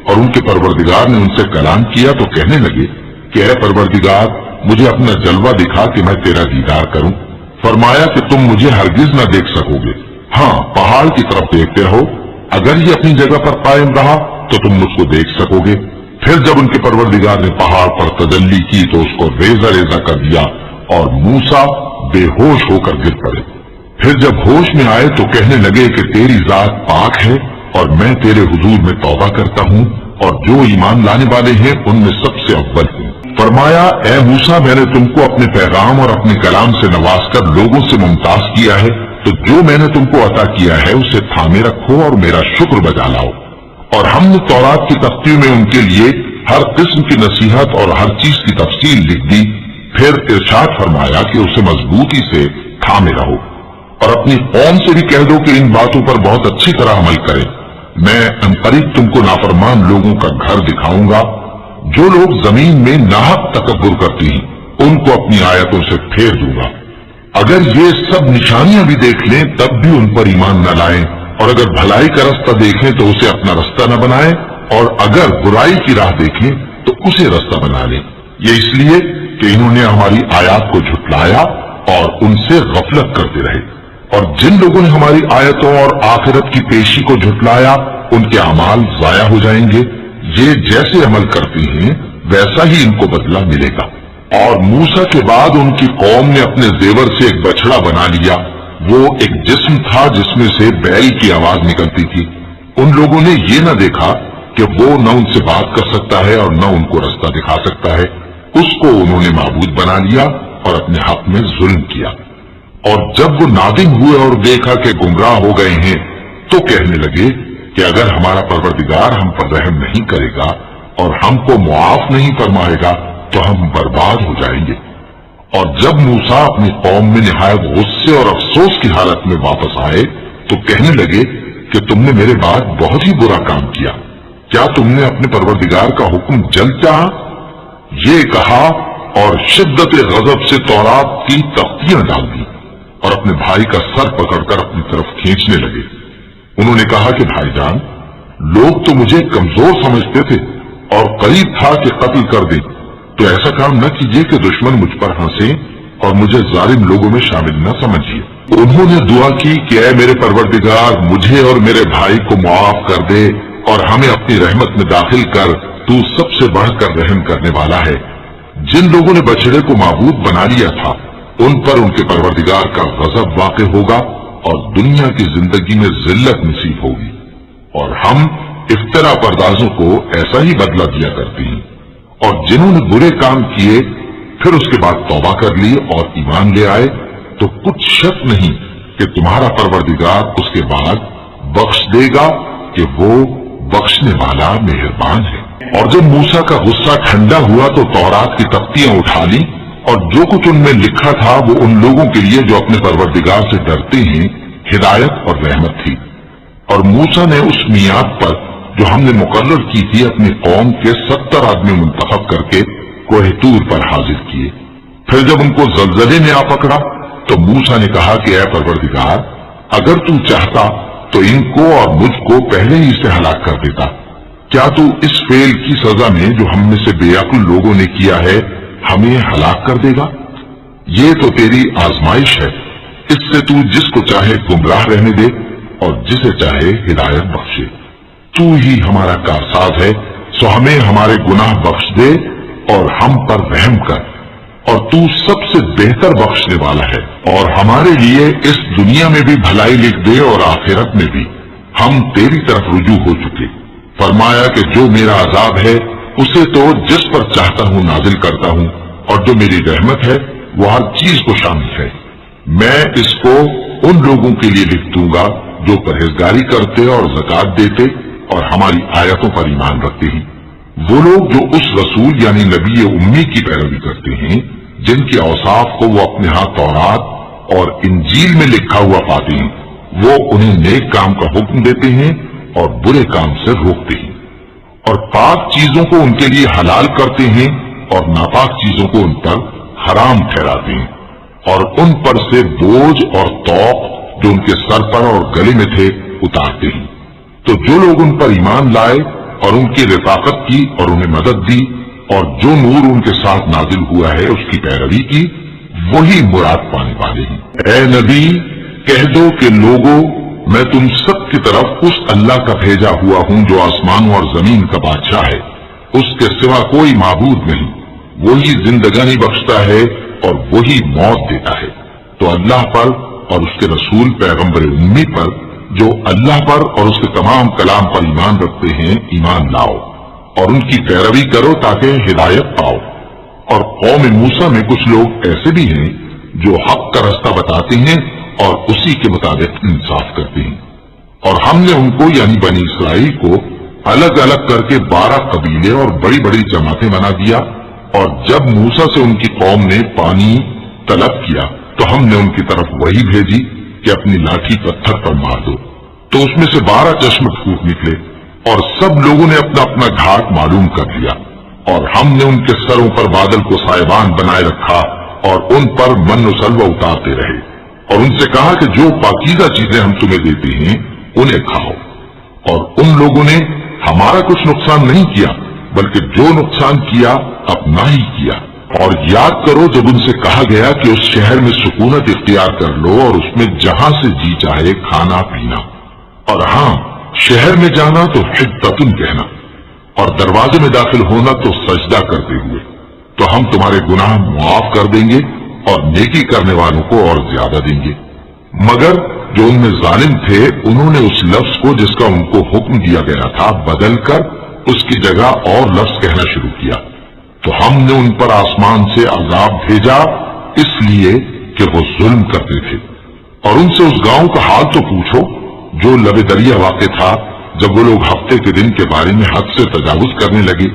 اور ان کے پروردگار نے ان سے کلام کیا تو کہنے لگے کہ اے پروردگار مجھے اپنا جلوہ دکھا کہ میں تیرا دیدار کروں۔ فرمایا کہ تم مجھے ہرگز نہ دیکھ سکو گے، ہاں پہاڑ کی طرف دیکھتے رہو، اگر یہ اپنی جگہ پر قائم رہا تو تم مجھ کو دیکھ سکو گے۔ پھر جب ان کے پروردگار نے پہاڑ پر تجلی کی تو اس کو ریزہ ریزہ کر دیا اور موسیٰ بے ہوش ہو کر گر پڑے۔ پھر جب ہوش میں آئے تو کہنے لگے کہ تیری ذات پاک ہے اور میں تیرے حضور میں توبہ کرتا ہوں اور جو ایمان لانے والے ہیں ان میں سب سے اول ہوں۔ فرمایا اے موسیٰ میں نے تم کو اپنے پیغام اور اپنے کلام سے نواز کر لوگوں سے ممتاز کیا ہے، تو جو میں نے تم کو عطا کیا ہے اسے تھامے رکھو اور میرا شکر بجا لاؤ۔ اور ہم نے تورات کی تختیوں میں ان کے لیے ہر قسم کی نصیحت اور ہر چیز کی تفصیل لکھ دی۔ پھر ارشاد فرمایا کہ اسے مضبوطی سے تھامے رہو اور اپنی قوم سے بھی کہہ دو کہ ان باتوں پر بہت اچھی طرح عمل کرے۔ میں عنقریب تم کو نافرمان لوگوں کا گھر دکھاؤں گا، جو لوگ زمین میں ناحق تکبر کرتی ہیں ان کو اپنی آیتوں سے پھیر دوں گا۔ اگر یہ سب نشانیاں بھی دیکھ لیں تب بھی ان پر ایمان نہ لائیں، اور اگر بھلائی کا رستہ دیکھیں تو اسے اپنا رستہ نہ بنائیں، اور اگر برائی کی راہ دیکھیں تو اسے رستہ بنا لیں۔ یہ اس لیے کہ انہوں نے ہماری آیات کو جھٹلایا اور ان سے غفلت کرتے رہے۔ اور جن لوگوں نے ہماری آیتوں اور آخرت کی پیشی کو جھٹلایا ان کے اعمال ضائع ہو جائیں گے۔ یہ جیسے عمل کرتی ہیں ویسا ہی ان کو بدلہ ملے گا۔ اور موسیٰ کے بعد ان کی قوم نے اپنے زیور سے ایک بچڑا بنا لیا، وہ ایک جسم تھا جس میں سے بیل کی آواز نکلتی تھی۔ ان لوگوں نے یہ نہ دیکھا کہ وہ نہ ان سے بات کر سکتا ہے اور نہ ان کو رستہ دکھا سکتا ہے، اس کو انہوں نے معبود بنا لیا اور اپنے حق میں ظلم کیا۔ اور جب وہ نادم ہوئے اور دیکھا کہ گمراہ ہو گئے ہیں تو کہنے لگے کہ اگر ہمارا پروردگار ہم پر رحم نہیں کرے گا اور ہم کو معاف نہیں فرمائے گا تو ہم برباد ہو جائیں گے۔ اور جب موسیٰ اپنی قوم میں نہایت غصے اور افسوس کی حالت میں واپس آئے تو کہنے لگے کہ تم نے میرے بعد بہت ہی برا کام کیا، کیا تم نے اپنے پروردگار کا حکم جلد چاہا؟ یہ کہا اور شدت غضب سے تورات کی تختیاں ڈال دی اور اپنے بھائی کا سر پکڑ کر اپنی طرف کھینچنے لگے۔ انہوں نے کہا کہ بھائی جان، لوگ تو مجھے کمزور سمجھتے تھے اور قریب تھا کہ قتل کر دیں، تو ایسا کام نہ کیجیے کہ دشمن مجھ پر ہنسیں اور مجھے ظالم لوگوں میں شامل نہ سمجھیے۔ انہوں نے دعا کی کہ اے میرے پروردگار مجھے اور میرے بھائی کو معاف کر دے اور ہمیں اپنی رحمت میں داخل کر، تو سب سے بڑھ کر رحم کرنے والا ہے۔ جن لوگوں نے بچڑے کو معبود بنا لیا تھا ان پر ان کے پروردگار کا غضب واقع ہوگا اور دنیا کی زندگی میں ذلت نصیب ہوگی، اور ہم افترا پردازوں کو ایسا ہی بدلہ دیا کرتے ہیں۔ اور جنہوں نے برے کام کیے پھر اس کے بعد توبہ کر لی اور ایمان لے آئے تو کچھ شک نہیں کہ تمہارا پروردگار اس کے بعد بخش دے گا کہ وہ بخشنے والا مہربان ہے۔ اور جب موسیٰ کا غصہ ٹھنڈا ہوا تو تورات کی تختیاں اٹھا لی، اور جو کچھ ان میں لکھا تھا وہ ان لوگوں کے لیے جو اپنے پروردگار سے ڈرتے ہیں ہدایت اور رحمت تھی۔ اور موسیٰ نے اس میعاد پر جو ہم نے مقرر کی تھی اپنی قوم کے 70 آدمی منتخب کر کے کوہ طور پر حاضر کیے۔ پھر جب ان کو زلزلے نے آ پکڑا تو موسیٰ نے کہا کہ اے پروردگار، اگر تو چاہتا تو ان کو اور مجھ کو پہلے ہی سے ہلاک کر دیتا۔ کیا تو اس فعل کی سزا میں جو ہم میں سے بے عقل لوگوں نے کیا ہے ہمیں ہلاک کر دے گا؟ یہ تو تیری آزمائش ہے، اس سے تو جس کو چاہے گمراہ رہنے دے اور جسے چاہے ہدایت بخشے۔ تو ہی ہمارا کارساز ہے، سو ہمیں ہمارے گناہ بخش دے اور ہم پر رحم کر، اور تو سب سے بہتر بخشنے والا ہے، اور ہمارے لیے اس دنیا میں بھی بھلائی لکھ دے اور آخرت میں بھی۔ ہم تیری طرف رجوع ہو چکے۔ فرمایا کہ جو میرا عذاب ہے اسے تو جس پر چاہتا ہوں نازل کرتا ہوں، اور جو میری رحمت ہے وہ ہر چیز کو شامل ہے۔ میں اس کو ان لوگوں کے لیے لکھ دوں گا جو پرہیزگاری کرتے اور زکات دیتے اور ہماری آیتوں پر ایمان رکھتے ہیں، وہ لوگ جو اس رسول یعنی نبی امی کی پیروی کرتے ہیں جن کے اوصاف کو وہ اپنے ہاں تورات اور انجیل میں لکھا ہوا پاتے ہیں، وہ انہیں نیک کام کا حکم دیتے ہیں اور برے کام سے روکتے ہیں، اور پاک چیزوں کو ان کے لیے حلال کرتے ہیں اور ناپاک چیزوں کو ان پر حرام ٹھہراتے ہیں، اور ان پر سے بوجھ اور طوق جو ان کے سر پر اور گلے میں تھے اتارتے ہیں۔ تو جو لوگ ان پر ایمان لائے اور ان کی رفاقت کی اور انہیں مدد دی اور جو نور ان کے ساتھ نازل ہوا ہے اس کی پیروی کی، وہی مراد پانے والے ہیں۔ اے نبی، کہہ دو کہ لوگوں، میں تم سب کی طرف اس اللہ کا بھیجا ہوا ہوں جو آسمانوں اور زمین کا بادشاہ ہے، اس کے سوا کوئی معبود نہیں، وہی زندگانی بخشتا ہے اور وہی موت دیتا ہے۔ تو اللہ پر اور اس کے رسول پیغمبر امی پر جو اللہ پر اور اس کے تمام کلام پر ایمان رکھتے ہیں ایمان لاؤ اور ان کی پیروی کرو تاکہ ہدایت پاؤ۔ اور قوم موسیٰ میں کچھ لوگ ایسے بھی ہیں جو حق کا رستہ بتاتے ہیں اور اسی کے مطابق انصاف کرتے ہیں، اور ہم نے ان کو یعنی بنی اسرائیل کو الگ الگ کر کے 12 قبیلے اور بڑی بڑی جماعتیں بنا دیا، اور جب موسیٰ سے ان کی قوم نے پانی طلب کیا تو ہم نے ان کی طرف وہی بھیجی کہ اپنی لاٹھی پتھر پر مار دو، تو اس میں سے 12 چشمے پھوٹ نکلے، اور سب لوگوں نے اپنا اپنا گھاٹ معلوم کر لیا، اور ہم نے ان کے سروں پر بادل کو سائبان بنائے رکھا اور ان پر من و سلوہ اتارتے رہے، اور ان سے کہا کہ جو پاکیزہ چیزیں ہم تمہیں دیتے ہیں انہیں کھاؤ۔ اور ان لوگوں نے ہمارا کچھ نقصان نہیں کیا بلکہ جو نقصان کیا اپنا ہی کیا۔ اور یاد کرو جب ان سے کہا گیا کہ اس شہر میں سکونت اختیار کر لو اور اس میں جہاں سے جی چاہے کھانا پینا، اور ہاں شہر میں جانا تو حدتن کہنا، اور دروازے میں داخل ہونا تو سجدہ کرتے ہوئے، تو ہم تمہارے گناہ معاف کر دیں گے اور نیکی کرنے والوں کو اور زیادہ دیں گے۔ مگر جو ان میں ظالم تھے انہوں نے اس لفظ کو جس کا ان کو حکم دیا گیا تھا بدل کر اس کی جگہ اور لفظ کہنا شروع کیا، تو ہم نے ان پر آسمان سے عذاب بھیجا اس لیے کہ وہ ظلم کرتے تھے۔ اور ان سے اس گاؤں کا حال تو پوچھو جو لبے دریا واقع تھا، جب وہ لوگ ہفتے کے دن کے بارے میں حد سے تجاوز کرنے لگے،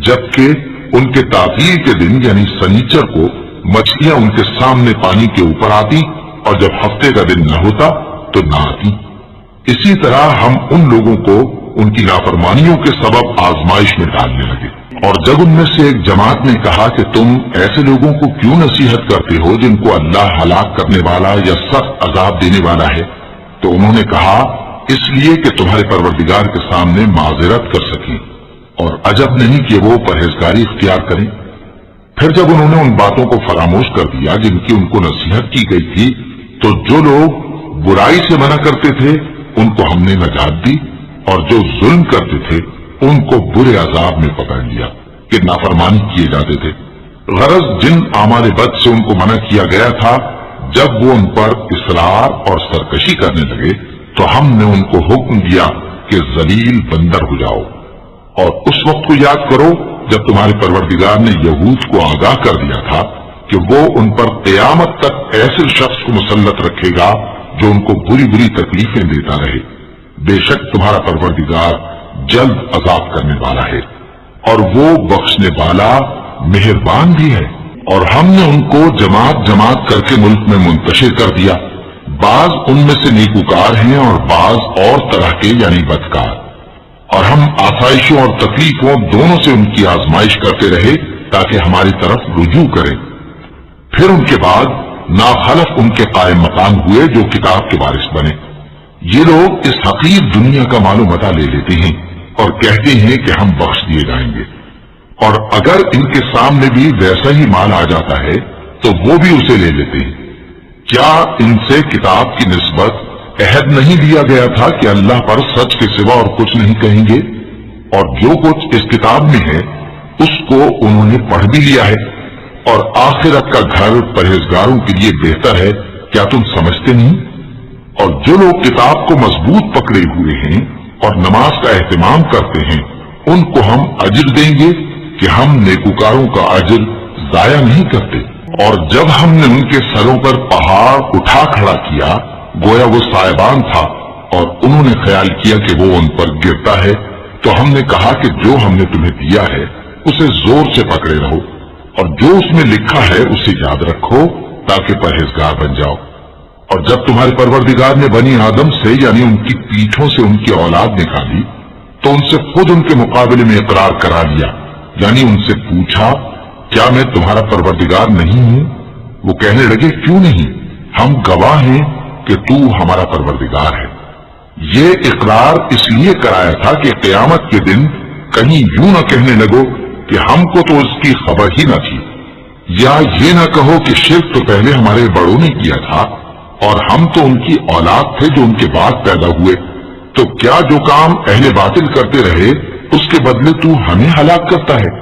جبکہ ان کے تعطیل کے دن یعنی سنیچر کو مچھلیاں ان کے سامنے پانی کے اوپر آتی اور جب ہفتے کا دن نہ ہوتا تو نہ آتی۔ اسی طرح ہم ان لوگوں کو ان کی نافرمانیوں کے سبب آزمائش میں ڈالنے لگے۔ اور جب ان میں سے ایک جماعت نے کہا کہ تم ایسے لوگوں کو کیوں نصیحت کرتے ہو جن کو اللہ ہلاک کرنے والا یا سخت عذاب دینے والا ہے، تو انہوں نے کہا اس لیے کہ تمہارے پروردگار کے سامنے معذرت کر سکیں، اور عجب نہیں کہ وہ پرہیزگاری اختیار کریں۔ پھر جب انہوں نے ان باتوں کو فراموش کر دیا جن کی ان کو نصیحت کی گئی تھی، تو جو لوگ برائی سے منع کرتے تھے ان کو ہم نے نجات دی، اور جو ظلم کرتے تھے ان کو برے عذاب میں پکڑ لیا کہ نافرمانی کیے جاتے تھے۔ غرض جن اعمال بد سے ان کو منع کیا گیا تھا جب وہ ان پر اصرار اور سرکشی کرنے لگے تو ہم نے ان کو حکم دیا کہ ذلیل بندر ہو جاؤ۔ اور اس وقت کو یاد کرو جب تمہارے پروردگار نے یہود کو آگاہ کر دیا تھا کہ وہ ان پر قیامت تک ایسے شخص کو مسلط رکھے گا جو ان کو بری بری تکلیفیں دیتا رہے۔ بے شک تمہارا پروردگار جلد عذاب کرنے والا ہے اور وہ بخشنے والا مہربان بھی ہے۔ اور ہم نے ان کو جماعت جماعت کر کے ملک میں منتشر کر دیا، بعض ان میں سے نیکوکار ہیں اور بعض اور طرح کے یعنی بدکار، اور ہم آسائشوں اور تکلیفوں دونوں سے ان کی آزمائش کرتے رہے تاکہ ہماری طرف رجوع کریں۔ پھر ان کے بعد ناخلف ان کے قائم مقام ہوئے جو کتاب کے وارث بنے۔ یہ لوگ اس حقیر دنیا کا مال و متاع لے لیتے ہیں اور کہتے ہیں کہ ہم بخش دیے جائیں گے، اور اگر ان کے سامنے بھی ویسا ہی مال آ جاتا ہے تو وہ بھی اسے لے لیتے ہیں۔ کیا ان سے کتاب کی نسبت عہد نہیں دیا گیا تھا کہ اللہ پر سچ کے سوا اور کچھ نہیں کہیں گے؟ اور جو کچھ اس کتاب میں ہے اس کو انہوں نے پڑھ بھی لیا ہے، اور آخرت کا گھر پرہیزگاروں کے لیے بہتر ہے، کیا تم سمجھتے نہیں؟ اور جو لوگ کتاب کو مضبوط پکڑے ہوئے ہیں اور نماز کا اہتمام کرتے ہیں ان کو ہم اجر دیں گے کہ ہم نیکوکاروں کا اجر ضائع نہیں کرتے۔ اور جب ہم نے ان کے سروں پر پہاڑ اٹھا کھڑا کیا گویا وہ سائبان تھا اور انہوں نے خیال کیا کہ وہ ان پر گرتا ہے، تو ہم نے کہا کہ جو ہم نے تمہیں دیا ہے اسے زور سے پکڑے رہو اور جو اس میں لکھا ہے اسے یاد رکھو تاکہ پرہیزگار بن جاؤ۔ اور جب تمہارے پروردگار نے بنی آدم سے یعنی ان کی پیٹھوں سے ان کی اولاد نکالی تو ان سے خود ان کے مقابلے میں اقرار کرا لیا، یعنی ان سے پوچھا کیا میں تمہارا پروردگار نہیں ہوں؟ وہ کہنے لگے کیوں نہیں، ہم گواہ ہیں کہ تو ہمارا پروردگار ہے۔ یہ اقرار اس لیے کرایا تھا کہ قیامت کے دن کہیں یوں نہ کہنے لگو کہ ہم کو تو اس کی خبر ہی نہ تھی، یا یہ نہ کہو کہ شرک تو پہلے ہمارے بڑوں نے کیا تھا اور ہم تو ان کی اولاد تھے جو ان کے بعد پیدا ہوئے، تو کیا جو کام اہل باطل کرتے رہے اس کے بدلے تو ہمیں ہلاک کرتا ہے؟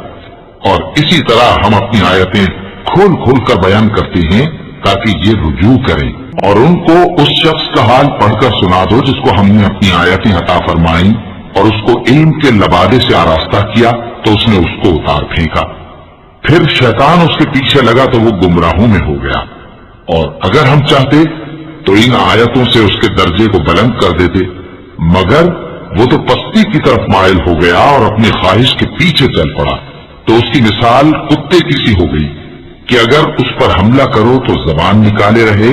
اور اسی طرح ہم اپنی آیتیں کھول کھول کر بیان کرتے ہیں تاکہ یہ رجوع کریں۔ اور ان کو اس شخص کا حال پڑھ کر سنا دو جس کو ہم نے اپنی آیتیں عطا فرمائیں اور اس کو علم کے لبادے سے آراستہ کیا تو اس نے اس کو اتار پھینکا، پھر شیطان اس کے پیچھے لگا تو وہ گمراہوں میں ہو گیا۔ اور اگر ہم چاہتے تو ان آیتوں سے اس کے درجے کو بلند کر دیتے، مگر وہ تو پستی کی طرف مائل ہو گیا اور اپنی خواہش کے پیچھے چل پڑا، تو اس کی مثال کتے کی سی ہو گئی کہ اگر اس پر حملہ کرو تو زبان نکالے رہے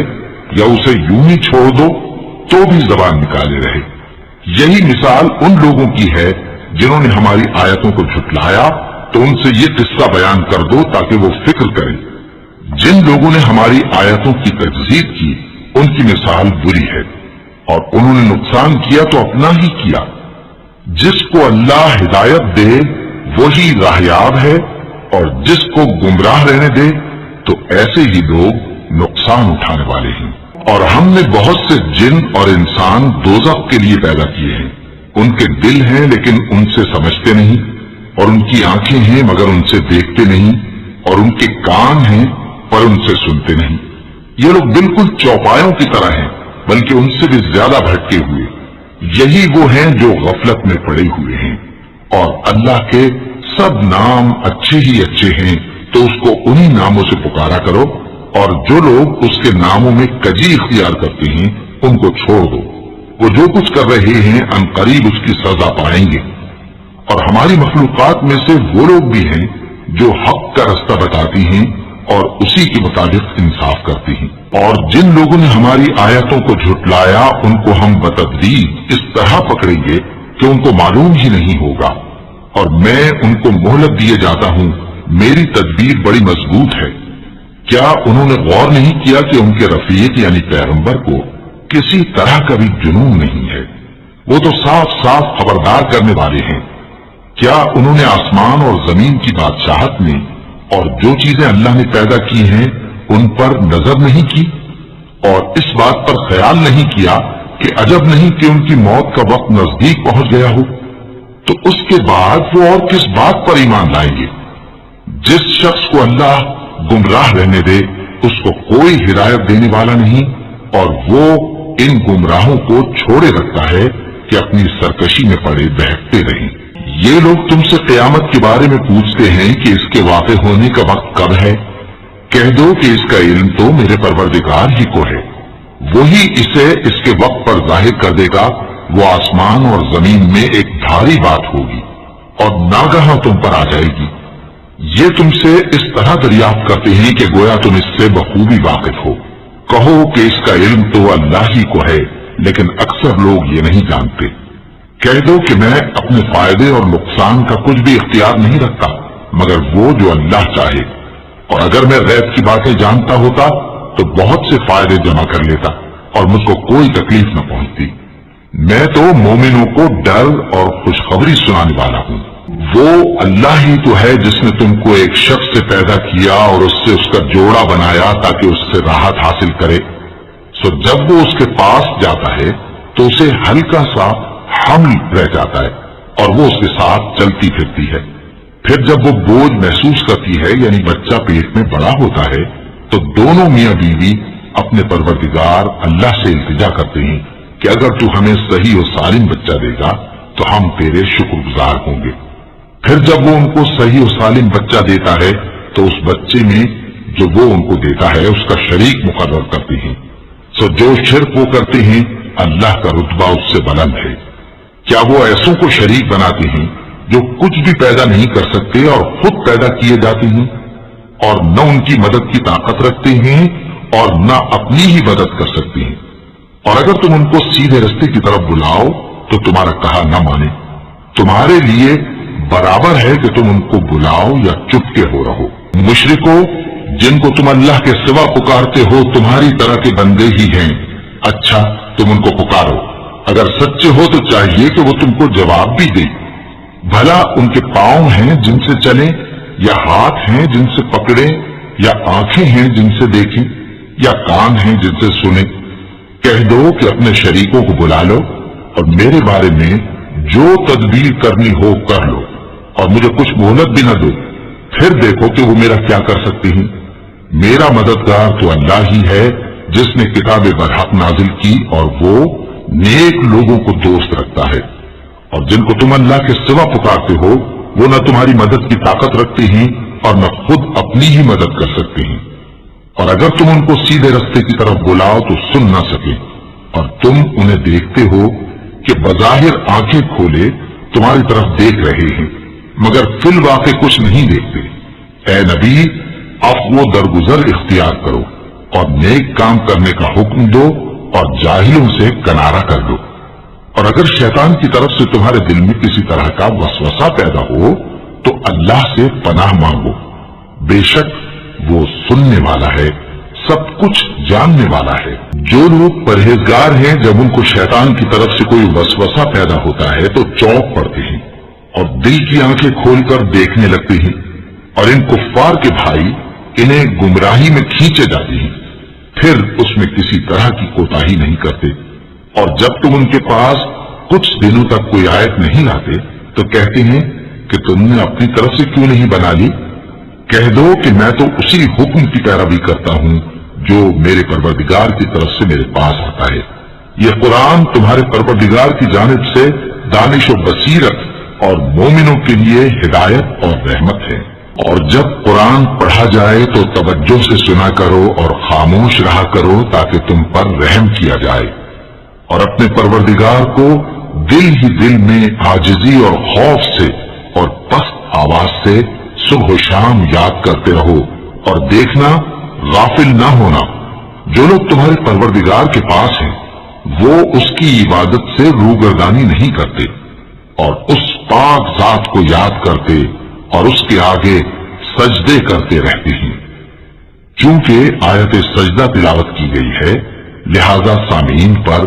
یا اسے یوں ہی چھوڑ دو تو بھی زبان نکالے رہے۔ یہی مثال ان لوگوں کی ہے جنہوں نے ہماری آیتوں کو جھٹلایا، تو ان سے یہ قصہ بیان کر دو تاکہ وہ فکر کریں۔ جن لوگوں نے ہماری آیتوں کی تکذیب کی ان کی مثال بری ہے، اور انہوں نے نقصان کیا تو اپنا ہی کیا۔ جس کو اللہ ہدایت دے وہی راہیاب ہے، اور جس کو گمراہ رہنے دے تو ایسے ہی لوگ نقصان اٹھانے والے ہیں۔ اور ہم نے بہت سے جن اور انسان دوزخ کے لیے پیدا کیے ہیں، ان کے دل ہیں لیکن ان سے سمجھتے نہیں، اور ان کی آنکھیں ہیں مگر ان سے دیکھتے نہیں، اور ان کے کان ہیں پر ان سے سنتے نہیں۔ یہ لوگ بالکل چوپایوں کی طرح ہیں بلکہ ان سے بھی زیادہ بھٹکے ہوئے۔ یہی وہ ہیں جو غفلت میں پڑے ہوئے ہیں۔ اور اللہ کے سب نام اچھے ہی اچھے ہیں تو اس کو انہی ناموں سے پکارا کرو، اور جو لوگ اس کے ناموں میں کجی اختیار کرتے ہیں ان کو چھوڑ دو، وہ جو کچھ کر رہے ہیں عنقریب اس کی سزا پائیں گے۔ اور ہماری مخلوقات میں سے وہ لوگ بھی ہیں جو حق کا رستہ بتاتی ہیں اور اسی کے مطابق انصاف کرتی ہیں۔ اور جن لوگوں نے ہماری آیتوں کو جھٹلایا ان کو ہم بتدریج اس طرح پکڑیں گے کہ ان کو معلوم ہی نہیں ہوگا، اور میں ان کو مہلت دیے جاتا ہوں، میری تدبیر بڑی مضبوط ہے۔ کیا انہوں نے غور نہیں کیا کہ ان کے رفیق یعنی پیغمبر کو کسی طرح کا بھی جنون نہیں ہے؟ وہ تو صاف صاف خبردار کرنے والے ہیں۔ کیا انہوں نے آسمان اور زمین کی بادشاہت میں اور جو چیزیں اللہ نے پیدا کی ہیں ان پر نظر نہیں کی، اور اس بات پر خیال نہیں کیا کہ عجب نہیں کہ ان کی موت کا وقت نزدیک پہنچ گیا ہو؟ تو اس کے بعد وہ اور کس بات پر ایمان لائیں گے؟ جس شخص کو اللہ گمراہ رہنے دے اس کو کوئی ہدایت دینے والا نہیں، اور وہ ان گمراہوں کو چھوڑے رکھتا ہے کہ اپنی سرکشی میں پڑے بہکتے رہیں۔ یہ لوگ تم سے قیامت کے بارے میں پوچھتے ہیں کہ اس کے واقع ہونے کا وقت کب ہے؟ کہہ دو کہ اس کا علم تو میرے پروردگار ہی کو ہے، وہی اسے اس کے وقت پر ظاہر کر دے گا۔ وہ آسمان اور زمین میں ایک بھاری بات ہوگی اور ناگہاں تم پر آ جائے گی۔ یہ تم سے اس طرح دریافت کرتے ہیں کہ گویا تم اس سے بخوبی واقف ہو۔ کہو کہ اس کا علم تو اللہ ہی کو ہے، لیکن اکثر لوگ یہ نہیں جانتے۔ کہہ دو کہ میں اپنے فائدے اور نقصان کا کچھ بھی اختیار نہیں رکھتا مگر وہ جو اللہ چاہے، اور اگر میں غیب کی باتیں جانتا ہوتا تو بہت سے فائدے جمع کر لیتا اور مجھ کو کوئی تکلیف نہ پہنچتی۔ میں تو مومنوں کو ڈر اور خوشخبری سنانے والا ہوں۔ وہ اللہ ہی تو ہے جس نے تم کو ایک شخص سے پیدا کیا اور اس سے اس کا جوڑا بنایا تاکہ اس سے راحت حاصل کرے۔ سو جب وہ اس کے پاس جاتا ہے تو اسے ہلکا سا حمل رہ جاتا ہے اور وہ اس کے ساتھ چلتی پھرتی ہے۔ پھر جب وہ بوجھ محسوس کرتی ہے یعنی بچہ پیٹ میں بڑا ہوتا ہے تو دونوں میاں بیوی اپنے پروردگار اللہ سے التجا کرتے ہیں کہ اگر تو ہمیں صحیح و سالم بچہ دے گا تو ہم تیرے شکر گزار ہوں گے۔ پھر جب وہ ان کو صحیح و سالم بچہ دیتا ہے تو اس بچے میں جو وہ ان کو دیتا ہے اس کا شریک مقرر کرتے ہیں۔ سو جو شرک وہ کرتے ہیں اللہ کا رتبہ اس سے بلند ہے۔ کیا وہ ایسوں کو شریک بناتے ہیں جو کچھ بھی پیدا نہیں کر سکتے اور خود پیدا کیے جاتے ہیں، اور نہ ان کی مدد کی طاقت رکھتے ہیں اور نہ اپنی ہی مدد کر سکتے ہیں؟ اور اگر تم ان کو سیدھے رستے کی طرف بلاؤ تو تمہارا کہا نہ مانے۔ تمہارے لیے برابر ہے کہ تم ان کو بلاؤ یا چپ کے ہو رہو۔ مشرکو، جن کو تم اللہ کے سوا پکارتے ہو تمہاری طرح کے بندے ہی ہیں۔ اچھا تم ان کو پکارو، اگر سچے ہو تو چاہیے کہ وہ تم کو جواب بھی دے۔ بھلا ان کے پاؤں ہیں جن سے چلیں، یا ہاتھ ہیں جن سے پکڑیں، یا آنکھیں ہیں جن سے دیکھیں، یا کان ہیں جن سے سنیں؟ کہہ دو کہ اپنے شریکوں کو بلا لو اور میرے بارے میں جو تدبیر کرنی ہو کر لو، اور مجھے کچھ مہلت بھی نہ دو، پھر دیکھو کہ وہ میرا کیا کر سکتے ہیں۔ میرا مددگار تو اللہ ہی ہے جس نے کتاب برحق نازل کی، اور وہ نیک لوگوں کو دوست رکھتا ہے۔ اور جن کو تم اللہ کے سوا پکارتے ہو وہ نہ تمہاری مدد کی طاقت رکھتے ہیں اور نہ خود اپنی ہی مدد کر سکتے ہیں۔ اور اگر تم ان کو سیدھے رستے کی طرف بلاؤ تو سن نہ سکے، اور تم انہیں دیکھتے ہو کہ بظاہر آنکھیں کھولے تمہاری طرف دیکھ رہے ہیں مگر فی الواقع کچھ نہیں دیکھتے۔ اے نبی، عفو و درگزر اختیار کرو اور نیک کام کرنے کا حکم دو اور جاہلوں سے کنارہ کر دو۔ اور اگر شیطان کی طرف سے تمہارے دل میں کسی طرح کا وسوسہ پیدا ہو تو اللہ سے پناہ مانگو، بے شک وہ سننے والا ہے، سب کچھ جاننے والا ہے۔ جو لوگ پرہیزگار ہیں جب ان کو شیطان کی طرف سے کوئی وسوسہ پیدا ہوتا ہے تو چونک پڑتے ہیں اور دل کی آنکھیں کھول کر دیکھنے لگتے ہیں، اور ان کفار کے بھائی انہیں گمراہی میں کھینچے جاتے ہیں، پھر اس میں کسی طرح کی کوتاہی نہیں کرتے۔ اور جب تم ان کے پاس کچھ دنوں تک کوئی آیت نہیں لاتے تو کہتے ہیں کہ تم نے اپنی طرف سے کیوں نہیں بنا لی؟ کہہ دو کہ میں تو اسی حکم کی پیروی کرتا ہوں جو میرے پروردگار کی طرف سے میرے پاس آتا ہے۔ یہ قرآن تمہارے پروردگار کی جانب سے دانش و بصیرت اور مومنوں کے لیے ہدایت اور رحمت ہے۔ اور جب قرآن پڑھا جائے تو توجہ سے سنا کرو اور خاموش رہا کرو تاکہ تم پر رحم کیا جائے، اور اپنے پروردگار کو دل ہی دل میں عاجزی اور خوف سے اور پست آواز سے صبح و شام یاد کرتے رہو، اور دیکھنا غافل نہ ہونا، جو لوگ تمہارے پروردگار کے پاس ہیں وہ اس کی عبادت سے روگردانی نہیں کرتے اور اس پاک ذات کو یاد کرتے اور اس کے آگے سجدے کرتے رہتے ہیں۔ چونکہ آیت سجدہ تلاوت کی گئی ہے لہذا سامعین پر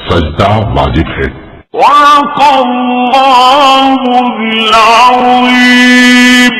سجدہ واجب ہے۔ وَقَالَّهُ الْعَظِيمُ